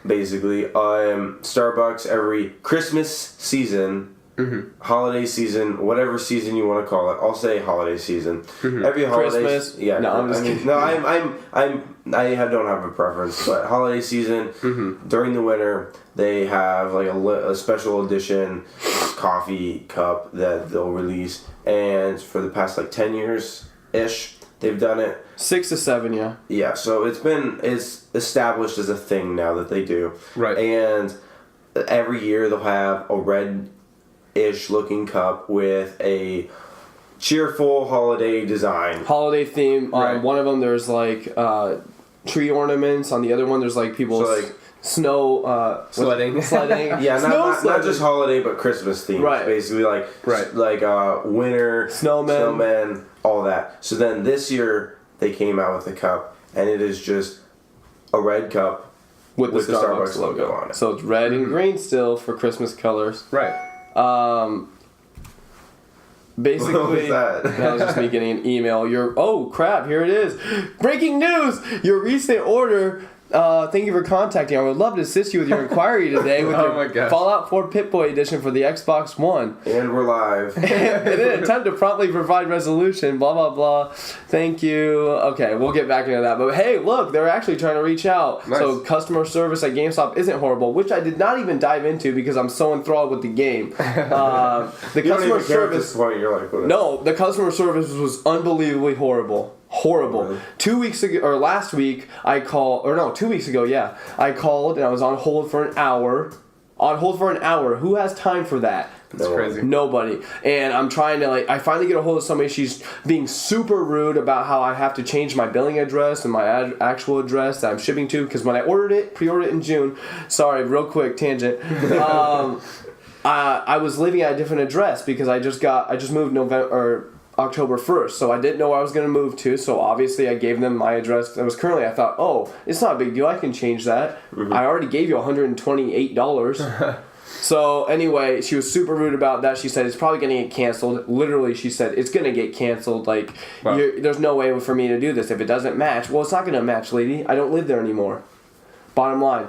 Basically, Starbucks every Christmas season, holiday season, whatever season you want to call it. I'll say holiday season. Every holiday, Christmas. Yeah. No, I'm just kidding. No, I don't have a preference, but holiday season during the winter they have like a special edition coffee cup that they'll release, and for the past like 10 years ish. They've done it 6 to 7, yeah. Yeah, so it's established as a thing now that they do. Right. And every year they'll have a red-ish looking cup with a cheerful holiday design. Holiday theme. Right. On one of them there's like tree ornaments. On the other one there's like people snow sledding. Yeah, not just holiday but Christmas themes. Right. Basically like winter, snowmen, all that. So then this year they came out with a cup, and it is just a red cup with the Starbucks logo on it. So it's red and green still for Christmas colors. Right. Basically, what was that? That was just me getting an email. Oh crap! Here it is. Breaking news! Your recent order. Thank you for contacting. I would love to assist you with your inquiry today with your Fallout 4 Pip-Boy edition for the Xbox One. And we're live. In an attempt to promptly provide resolution, blah, blah, blah. Thank you. Okay, we'll get back into that. But hey, look, they're actually trying to reach out. Nice. So customer service at GameStop isn't horrible, which I did not even dive into because I'm so enthralled with the game. The customer service... You're like, no, the customer service was unbelievably horrible. Horrible. Really? 2 weeks ago, or last week, 2 weeks ago, yeah. I called and I was on hold for an hour. Who has time for that? That's crazy. Nobody. And I'm trying to, I finally get a hold of somebody. She's being super rude about how I have to change my billing address and my actual address that I'm shipping to. Because when I pre-ordered it in June, sorry, real quick tangent. I was living at a different address because I just moved October 1st, so I didn't know where I was going to move to, so obviously I gave them my address that was currently. I thought, oh, it's not a big deal, I can change that. I already gave you $128. So anyway, she was super rude about that. She said it's probably going to get canceled. Literally, she said it's going to get canceled. There's no way for me to do this if it doesn't match. Well, it's not going to match, lady. I don't live there anymore. bottom line.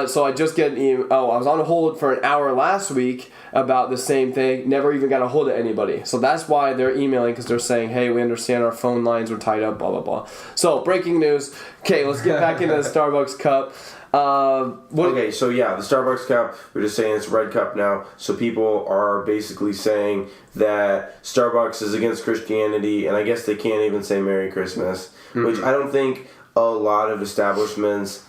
So I just get an email. Oh, I was on hold for an hour last week about the same thing. Never even got a hold of anybody. So that's why they're emailing, because they're saying, hey, we understand our phone lines were tied up, blah, blah, blah. So, breaking news. Okay, let's get back into the Starbucks cup. Okay, so yeah, the Starbucks cup, we're just saying it's red cup now. So people are basically saying that Starbucks is against Christianity, and I guess they can't even say Merry Christmas, which I don't think a lot of establishments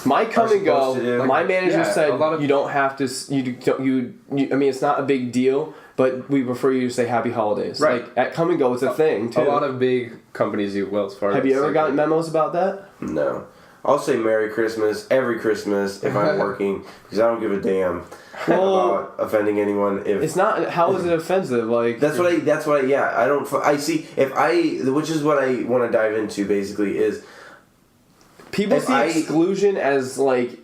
might come and go. Like, my manager said you don't have to. I mean, it's not a big deal, but we prefer you to say Happy Holidays. Right. Like at come and go, it's a thing too. A lot of big companies do Wells Fargo. Have you ever gotten memos about that? No. I'll say Merry Christmas every Christmas if I'm working, because I don't give a damn about offending anyone. If it's not, how is it offensive? Like I see which is what I want to dive into basically is people see exclusion as like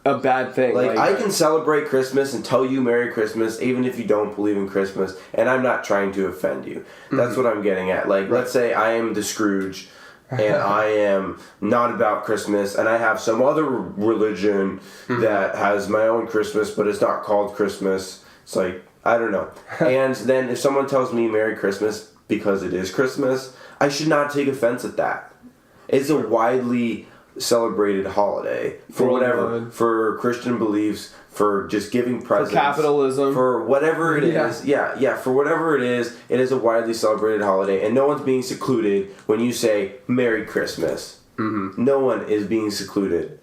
a bad thing. Like I can celebrate Christmas and tell you Merry Christmas even if you don't believe in Christmas, and I'm not trying to offend you. That's what I'm getting at. Like let's say I am the Scrooge and I am not about Christmas, and I have some other religion that has my own Christmas, but it's not called Christmas. It's like, I don't know. And then if someone tells me Merry Christmas because it is Christmas, I should not take offense at that. It's a widely celebrated holiday for whatever, for Christian beliefs, for just giving presents, for capitalism, for whatever it is. Yeah, for whatever it is a widely celebrated holiday, and no one's being secluded when you say Merry Christmas. No one is being secluded.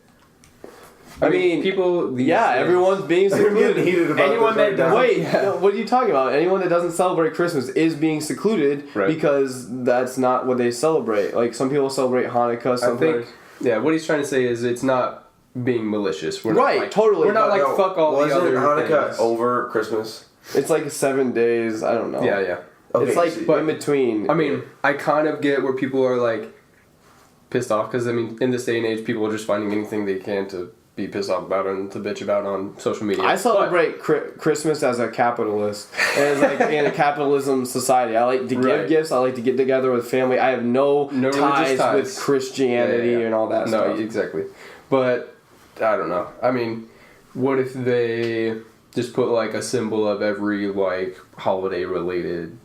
I mean, people. Everyone's being secluded. Anyone that doesn't. What are you talking about? Anyone that doesn't celebrate Christmas is being secluded because that's not what they celebrate. Like some people celebrate Hanukkah. I think. Yeah, what he's trying to say is it's not being malicious. We're not like, totally. We're not like fuck all the other Hanukkah things. Over Christmas? It's like 7 days. I don't know. Yeah. Okay, it's like in between. I mean, I kind of get where people are like pissed off because I mean, in this day and age, people are just finding anything they can to be pissed off about and to bitch about on social media. I celebrate Christmas as a capitalist, as like in a capitalism society. I like to give gifts. I like to get together with family. I have no ties with Christianity and all that stuff. No, exactly. But I don't know. I mean, what if they just put like a symbol of every like holiday related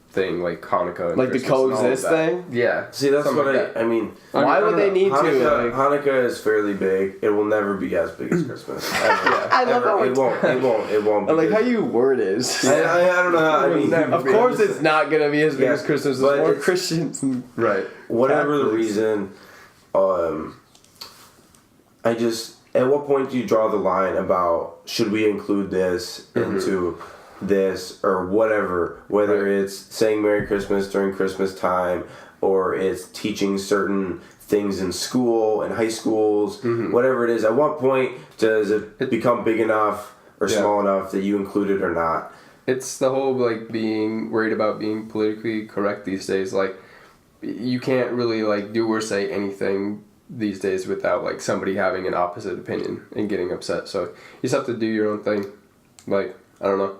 thing, like Hanukkah and like Christmas the coexist thing? Yeah. See, that's what like I mean. Why would they need to? Hanukkah is fairly big. It will never be as big as Christmas. I love how it won't. I like how you word is. I don't know how. I mean, of course, it's not gonna be as big as Christmas. There's more Christians. Right. Whatever the reason, I just. At what point do you draw the line about should we include this into this or whatever, whether it's saying Merry Christmas during Christmas time or it's teaching certain things in school and high schools, whatever it is, at what point does it become big enough or small enough that you include it or not? It's the whole like being worried about being politically correct these days. Like you can't really like do or say anything these days without like somebody having an opposite opinion and getting upset. So you just have to do your own thing. Like, I don't know.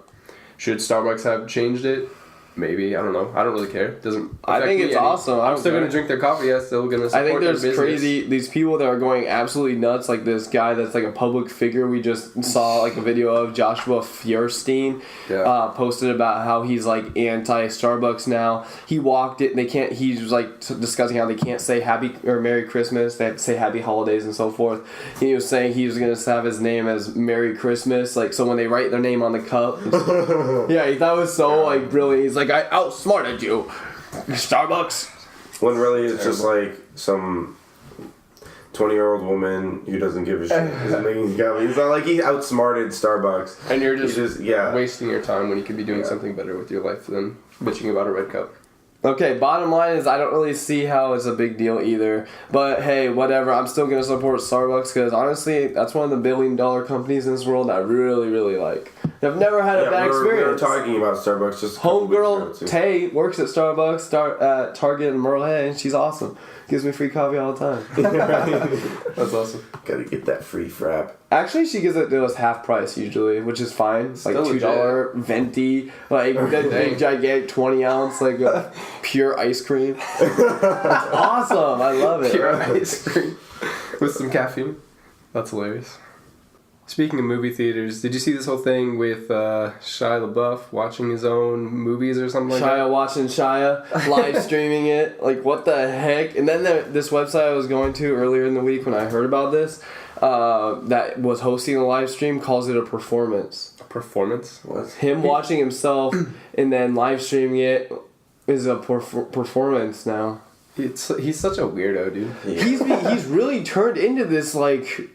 Should Starbucks have changed it? Maybe. I don't know. I don't really care. It doesn't I think it's awesome. I'm still going to drink their coffee. I'm still going to support I think there's their business. crazy, these people that are going absolutely nuts, like this guy that's like a public figure we just saw like a video of, Joshua Feuerstein, posted about how he's like anti-Starbucks now. He walked it, and he was like discussing how they can't say Happy or Merry Christmas, they have to say Happy Holidays and so forth. He was saying he was going to have his name as Merry Christmas, like so when they write their name on the cup. Yeah, he thought it was so like brilliant. He's like, I outsmarted you, Starbucks. When really it's just like some 20-year-old woman who doesn't give a shit is making coffee. It's not like he outsmarted Starbucks. And you're just wasting your time when you could be doing something better with your life than bitching about a red cup. Okay, bottom line is I don't really see how it's a big deal either. But hey, whatever. I'm still going to support Starbucks because honestly, that's one of the billion-dollar companies in this world I really, really like. I've never had a bad experience. We were talking about Starbucks just homegirl Tay works at Starbucks, at Target in Merle Hay, and she's awesome. Gives me free coffee all the time. That's awesome. Gotta get that free frap. Actually, she gives it to us half price usually, which is fine. It's like $2 venti, like big gigantic 20-ounce, like pure ice cream. That's awesome. I love it. Pure ice cream with some caffeine. That's hilarious. Speaking of movie theaters, did you see this whole thing with Shia LaBeouf watching his own movies or something like that? Shia watching Shia, live streaming it. Like, what the heck? And then this website I was going to earlier in the week when I heard about this, that was hosting a live stream, calls it a performance. A performance? What? Him watching himself and then live streaming it is a performance now. He's such a weirdo, dude. Yeah. He's really turned into this, like,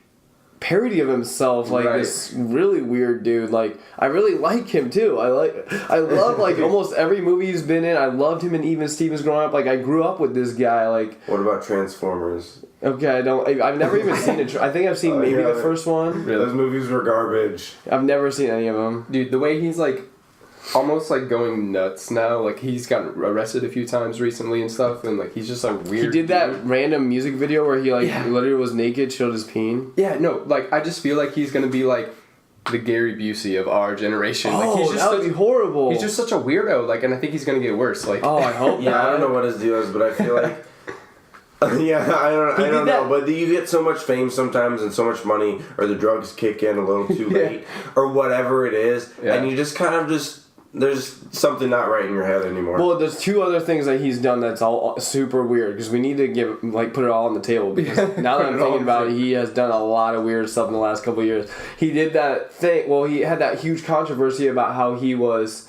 parody of himself, like this really weird dude. Like, I really like him too. I love like almost every movie he's been in. I loved him in Even Stevens growing up. Like, I grew up with this guy. Like, what about Transformers? Okay, I've never even seen it. I think I've seen maybe the first one. Really? Those movies were garbage. I've never seen any of them. Dude, the way he's like almost like going nuts now. Like, he's gotten arrested a few times recently and stuff, and like he's just like weird. He did that random music video where he like literally was naked, showed his peen. Yeah, no, like I just feel like he's gonna be like the Gary Busey of our generation. Like, he's just that would be horrible. He's just such a weirdo. Like, and I think he's gonna get worse. Like, I hope. Yeah, I don't know what his deal is, but I feel like. Yeah, I don't know, but you get so much fame sometimes and so much money, or the drugs kick in a little too late, or whatever it is, and you just kind of there's something not right in your head anymore. Well, there's two other things that he's done that's all super weird, because we need to put it all on the table, because now that I'm thinking about it, he has done a lot of weird stuff in the last couple of years. He did that thing, well, he had that huge controversy about how he was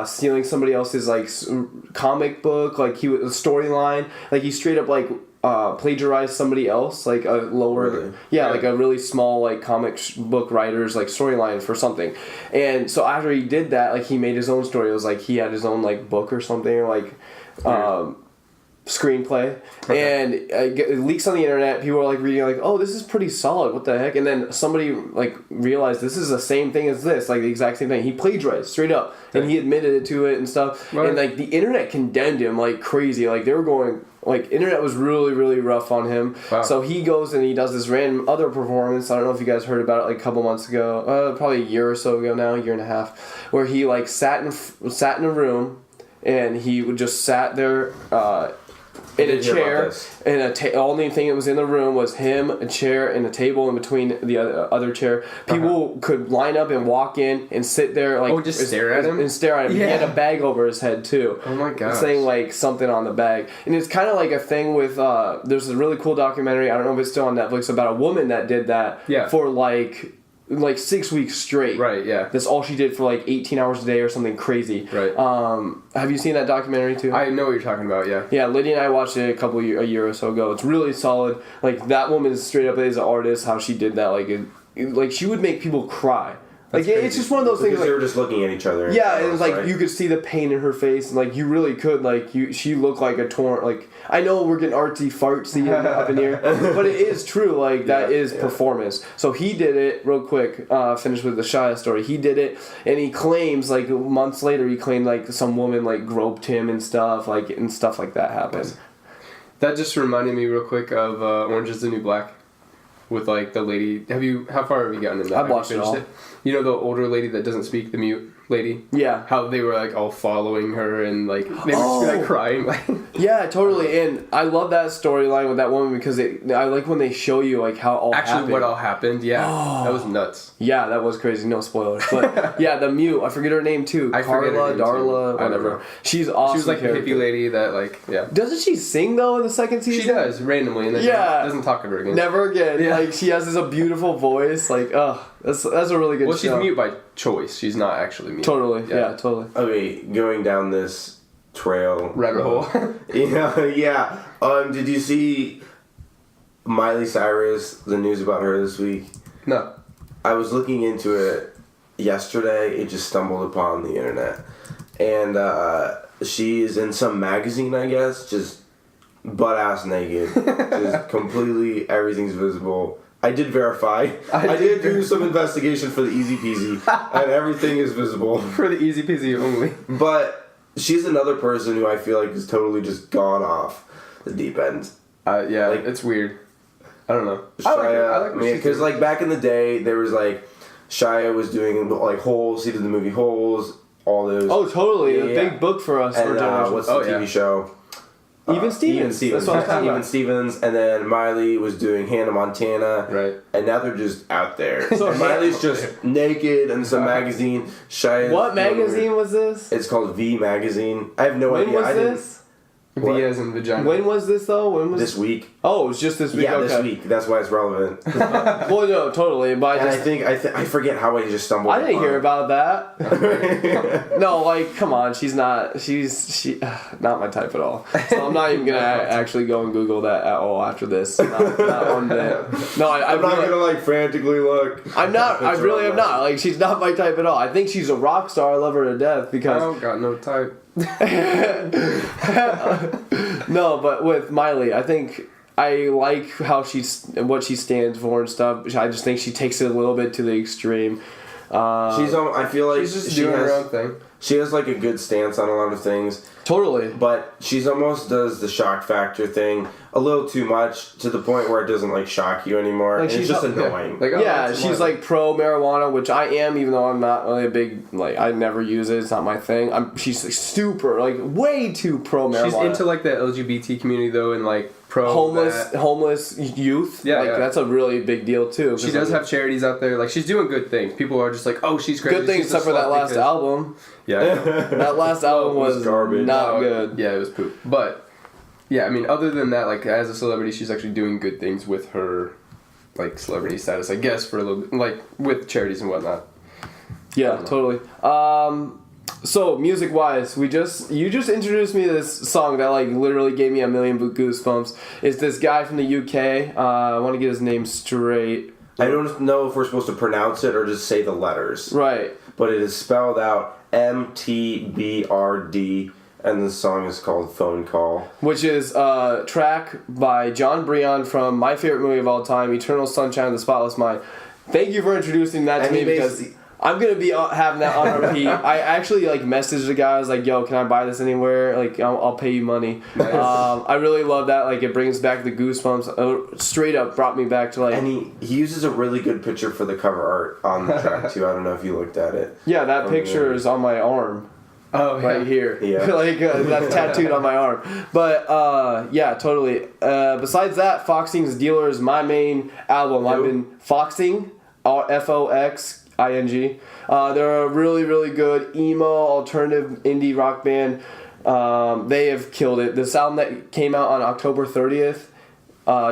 stealing somebody else's like comic book, like he was a storyline, like he straight up like plagiarized somebody else, like a lower, like a really small like comic book writer's like storyline for something. And so after he did that, like he made his own story. It was like he had his own like book or something, or like screenplay, and it leaks on the internet. People are like reading, like, oh, this is pretty solid, what the heck? And then somebody like realized this is the same thing as this, like the exact same thing. He plagiarized straight up, and he admitted to it and stuff. And like the internet condemned him like crazy. Like they were going, like, internet was really, really rough on him. Wow. So he goes and he does this random other performance. I don't know if you guys heard about it, like a couple months ago, probably a year or so ago now, a year and a half, where he like sat in a room, and he would just sat there in a chair, and only thing that was in the room was him, a chair, and a table in between the other chair. People could line up and walk in and sit there, like, just stare at him? And stare at him. Yeah. He had a bag over his head too. Oh my god! Saying like something on the bag, and it's kind of like a thing with. There's a really cool documentary. I don't know if it's still on Netflix, about a woman that did that for like 6 weeks straight. Right, yeah. That's all she did for like 18 hours a day or something crazy. Right. Have you seen that documentary too? I know what you're talking about, yeah. Yeah, Lydia and I watched it a year or so ago. It's really solid. Like, that woman is straight up as an artist, how she did that. Like she would make people cry. Like, it's just one of those things. Because they were just looking at each other. Yeah, and like you could see the pain in her face, and like you really could, like she looked like a torn. Like, I know we're getting artsy fartsy up in here, but it is true. Like that is performance. So he did it real quick. Finish with the Shia story. He did it, and he claims like months later, he claimed like some woman like groped him and stuff like that happened. That just reminded me real quick of Orange Is the New Black. With like the lady, how far have you gotten in that? I've watched it all. You know the older lady that doesn't speak, the mute lady? Yeah. How they were like all following her and like they would just be like crying. Like, yeah, totally. And I love that storyline with that woman because I like when they show you like how all happened. What all happened, yeah. That was nuts. Yeah, that was crazy. No spoilers. But yeah, the mute, I forget her name too. Carla, Darla, whatever. She's awesome. She was like a hippie lady that like, yeah. Doesn't she sing though in the second season? She does, randomly, and then doesn't talk to her again. Never again. Yeah. Like, she has this beautiful voice. Like, that's a really good show. Well, she's mute by choice. She's not actually mute. Totally. Yeah, totally. Okay, going down this trail. Rabbit hole. Yeah. Did you see Miley Cyrus, the news about her this week? No. I was looking into it yesterday. It just stumbled upon the internet. And she is in some magazine, I guess, just butt-ass naked. Just completely, everything's visible. I did verify. I did do some investigation for the EZPZ, and everything is visible. For the EZPZ only. But she's another person who I feel like is totally just gone off the deep end. Yeah, like, it's weird. I don't know. Shia, I mean, because like back in the day, there was like Shia was doing like Holes. He did the movie Holes. All those. Oh, totally. A big book for us. And what's the TV show? Even Stevens. That's what I'm talking about. Stevens, and then Miley was doing Hannah Montana. Right. And now they're just out there. So Miley's just naked in some magazine. What magazine was this? It's called V Magazine. I have no idea. When was this? V as in vagina. When was this though? When was this week? Oh, it was just this week. Yeah, okay. this week. That's why it's relevant. Well, no, totally. But I forget how I just stumbled. I didn't hear about that. No, like, come on, she's not my type at all. So I'm not even gonna actually go and Google that at all after this. Not one bit. No, I'm not gonna like frantically look. I'm not. I really am not. Like, she's not my type at all. I think she's a rock star. I love her to death because I don't got no type. No, but with Miley, I think I like how what she stands for and stuff. I just think she takes it a little bit to the extreme. I feel like she's just doing her own thing. She has like a good stance on a lot of things. Totally. But she's almost does the shock factor thing a little too much to the point where it doesn't like shock you anymore. Like, she's just annoying. Yeah, she's like pro marijuana, which I am, even though I'm not really a big, like, I never use it. It's not my thing. She's like, super, like, way too pro marijuana. She's into like the LGBT community though, and like pro homeless youth. Yeah, like, that's a really big deal too. She does have charities out there. Like, she's doing good things. People are just like, oh, she's crazy. Good things, except for that last album. Yeah, that last album was garbage. Not good. Yeah, it was poop. But yeah, I mean, other than that, like, as a celebrity, she's actually doing good things with her, like, celebrity status, I guess, for a little bit, like, with charities and whatnot. Yeah, totally. So music wise, you just introduced me to this song that like literally gave me a million goosebumps. It's this guy from the UK. I want to get his name straight. I don't know if we're supposed to pronounce it or just say the letters. Right. But it is spelled out MTBRD, and the song is called Phone Call. Which is a track by John Breon from my favorite movie of all time, Eternal Sunshine of the Spotless Mind. Thank you for introducing that to me because I'm going to be having that on repeat. I actually like messaged the guy. I was like, yo, can I buy this anywhere? Like, I'll pay you money. Nice. I really love that. Like, it brings back the goosebumps. Straight up brought me back to like... And he uses a really good picture for the cover art on the track too. I don't know if you looked at it. Yeah, that picture is on my arm. Oh, right here. Yeah. Like, that's tattooed on my arm. But, yeah, totally. Besides that, Foxing's Dealer is my main album. I've been Foxing, Foxing. They're a really, really good emo alternative indie rock band. They have killed it. This album that came out on October 30th,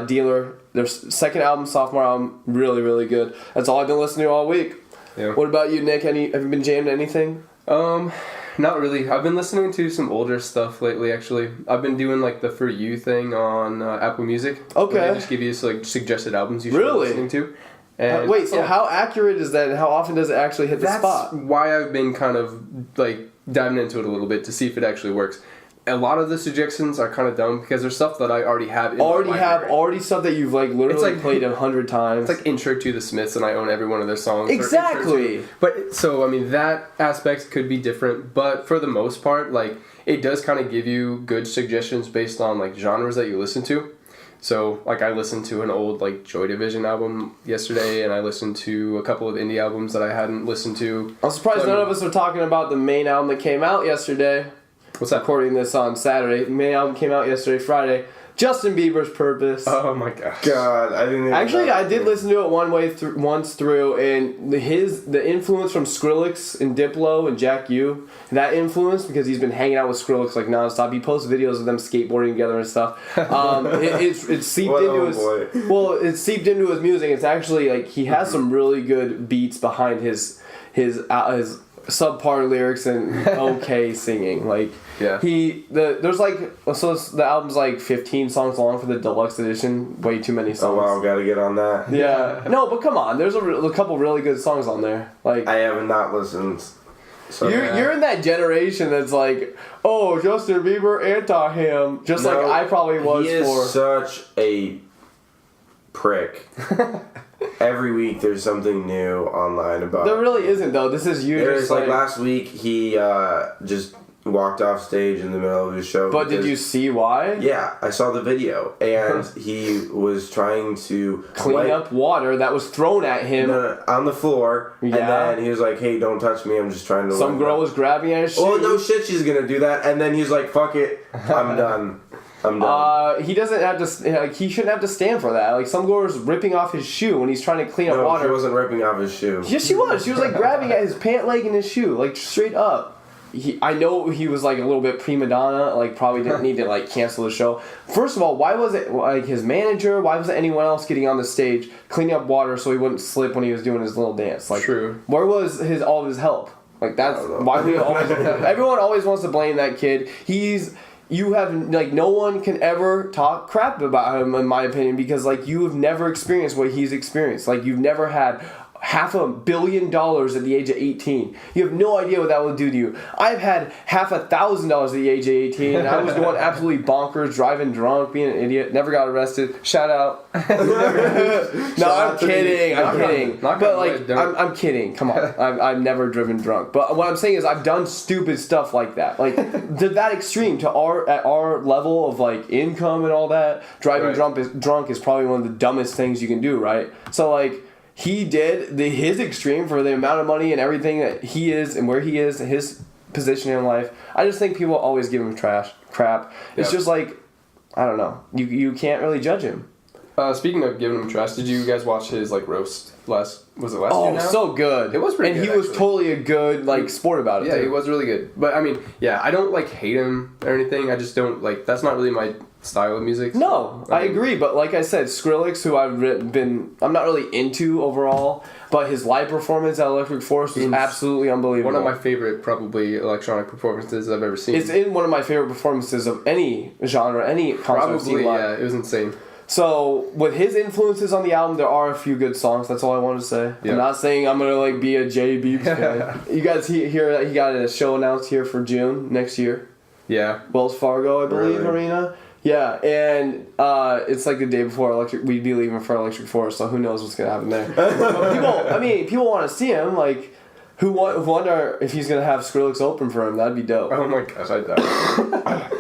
Dealer, their second album, sophomore album, really, really good. That's all I've been listening to all week. Yeah. What about you, Nick? Have you been jammed anything? Not really. I've been listening to some older stuff lately, actually. I've been doing, like, the For You thing on Apple Music. Okay. They just give you, like, suggested albums you should be listening to. And wait, so how accurate is that, and how often does it actually hit the spot? That's why I've been kind of, like, diving into it a little bit to see if it actually works. A lot of the suggestions are kind of dumb because there's stuff that I already have in my library. Stuff that you've, like, literally played 100 times. It's like Intro to the Smiths, and I own every one of their songs. Exactly! But, so, I mean, that aspect could be different, but for the most part, like, it does kind of give you good suggestions based on, like, genres that you listen to. So, like, I listened to an old, like, Joy Division album yesterday, and I listened to a couple of indie albums that I hadn't listened to. I'm surprised none of us are talking about the main album that came out yesterday. What's that? Recording this on Saturday. The main album came out yesterday, Friday. Justin Bieber's Purpose. Oh my gosh. God, I didn't even Actually, I did listen to it once through, and the influence from Skrillex and Diplo and Jack U, that influence, because he's been hanging out with Skrillex like nonstop. He posts videos of them skateboarding together and stuff. It seeped into his it seeped into his music. It's actually like he has some really good beats behind his subpar lyrics and okay singing. Like, yeah. There's like, so the album's like 15 songs long for the deluxe edition. Way too many songs. Oh wow, gotta get on that. Yeah. No, but come on, there's a couple really good songs on there. Like, I have not listened. So you're in that generation that's like, oh, Justin Bieber, anti-him. Just like I probably was. He is such a prick. Every week there's something new online about. There really isn't though. This is you. There's like last week he just walked off stage in the middle of his show. But did you see why? Yeah, I saw the video, and he was trying to clean up water that was thrown at him on the floor. Yeah. And then he was like, "Hey, don't touch me! I'm just trying to." Some girl was grabbing at his shoe. Oh no, shit! She's gonna do that, and then he's like, "Fuck it, I'm done." I'm done. He doesn't have to. Like, he shouldn't have to stand for that. Like some girl was ripping off his shoe when he's trying to clean up water. She wasn't ripping off his shoe. Yes, she was. She was like grabbing at his pant leg in his shoe, like straight up. I know he was like a little bit prima donna, like probably didn't need to like cancel the show. First of all, why was it like his manager? Why was it anyone else getting on the stage cleaning up water so he wouldn't slip when he was doing his little dance? Like, true. Where was all of his help? Like that's why we always. Everyone always wants to blame that kid. You have like no one can ever talk crap about him in my opinion because like you have never experienced what he's experienced. Like you've never had $500 million at the age of 18. You have no idea what that will do to you. I've had $1,000 at the age of 18 and I was going absolutely bonkers, driving drunk, being an idiot, never got arrested. Shout out. I'm kidding. But like I'm kidding. Come on. I've never driven drunk. But what I'm saying is I've done stupid stuff like that. Like to that extreme at our level of like income and all that, driving drunk is probably one of the dumbest things you can do, right? So like he did his extreme for the amount of money and everything that he is and where he is, his position in life. I just think people always give him crap. It's just like, I don't know. You can't really judge him. Speaking of giving him trash, did you guys watch his like roast last year now? Oh, so good. It was pretty good. And he was totally a good like sport about it. Yeah, too. he was really good. But I mean, yeah, I don't like hate him or anything. I just don't like, that's not really my style of music. So, No, I agree, but like I said, Skrillex, who I'm not really into overall, but his live performance at Electric Forest was absolutely unbelievable. One of my favorite, probably, electronic performances I've ever seen. It's in one of my favorite performances of any genre, any concert I've seen live. Yeah, it was insane. So, with his influences on the album, there are a few good songs. That's all I wanted to say. Yeah. I'm not saying I'm gonna like be a J Beeps fan. You guys hear that he got a show announced here for June next year? Yeah. Wells Fargo, I believe, Arena. Yeah, and it's like the day before we'd be leaving for Electric Forest, so who knows what's gonna happen there. But people want to see him. Like, who wonder if he's gonna have Skrillex open for him? That'd be dope. Oh my gosh, I doubt.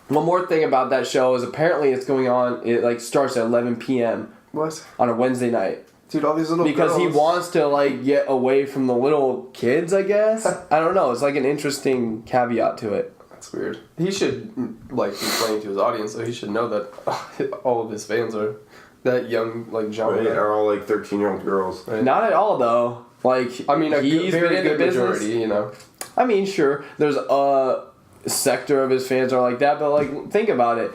One more thing about that show is apparently it's going on. It like starts at 11 p.m. What? On a Wednesday night. Dude, all these little because girls. He wants to like get away from the little kids, I guess. I don't know. It's like an interesting caveat to it. That's weird. He should like be playing to his audience, so he should know that all of his fans are that young, like genre. Right, are all like 13-year-old girls. Right? Not at all, though. Like I mean, he's very been in good the business. majority, you know. I mean, sure. There's a sector of his fans are like that, but like think about it.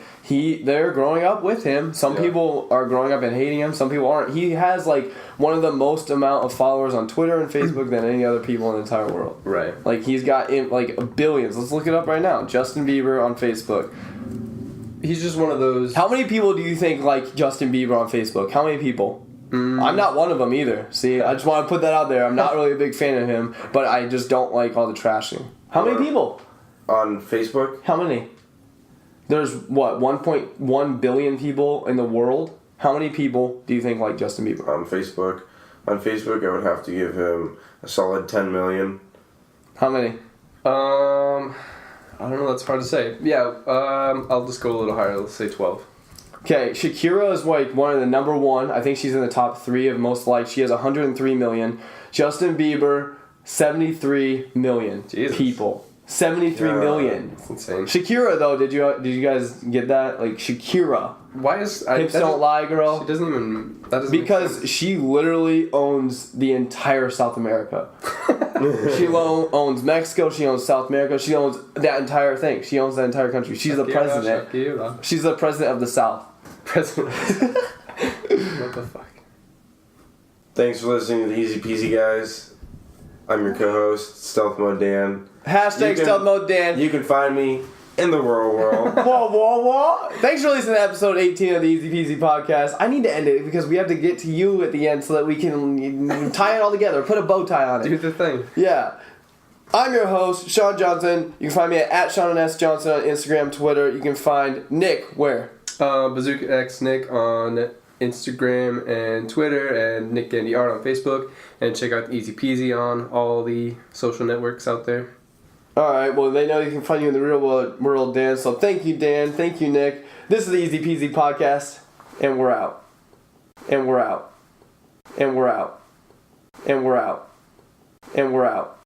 They're growing up with him. Some people are growing up and hating him. Some people aren't. He has like one of the most amount of followers on Twitter and Facebook than any other people in the entire world. Right. Like he's got like billions. Let's look it up right now. Justin Bieber on Facebook. He's just one of those. How many people do you think like Justin Bieber on Facebook? How many people? I'm not one of them either. See, I just want to put that out there. I'm not really a big fan of him, but I just don't like all the trashing. How many people? On Facebook? How many? There's, 1.1 billion people in the world? How many people do you think like Justin Bieber? On Facebook, I would have to give him a solid 10 million. How many? I don't know, that's hard to say. Yeah, I'll just go a little higher. Let's say 12. Okay, Shakira is like one of the number one. I think she's in the top 3 of most liked. She has 103 million. Justin Bieber, 73 million people. 73 million. That's insane. Shakira, though, did you guys get that? Like, Shakira. Why is... Hips don't lie, girl. She doesn't even... That doesn't because she literally owns the entire South America. She owns Mexico. She owns South America. She owns that entire thing. She owns that entire country. She's the president. Shakira. She's the president of the South. President. What the fuck? Thanks for listening to the Easy Peasy guys. I'm your co-host, Stealth Mode Dan. Hashtag Stealth Mode Dan. You can find me in the rural world. Whoa. Thanks for listening to episode 18 of the Easy Peasy Podcast. I need to end it because we have to get to you at the end so that we can tie it all together. Put a bow tie on it. Do the thing. Yeah. I'm your host, Shaun Johnson. You can find me at Shaun and S. Johnson on Instagram, Twitter. You can find Nick where? Bazooka X Nick on Instagram and Twitter, and Nick Gandy Art on Facebook, and check out Easy Peasy on all the social networks out there. Alright, well, they know you can find you in the real world, Dan, so thank you, Dan. Thank you, Nick. This is the Easy Peasy Podcast, and we're out. And we're out. And we're out. And we're out. And we're out.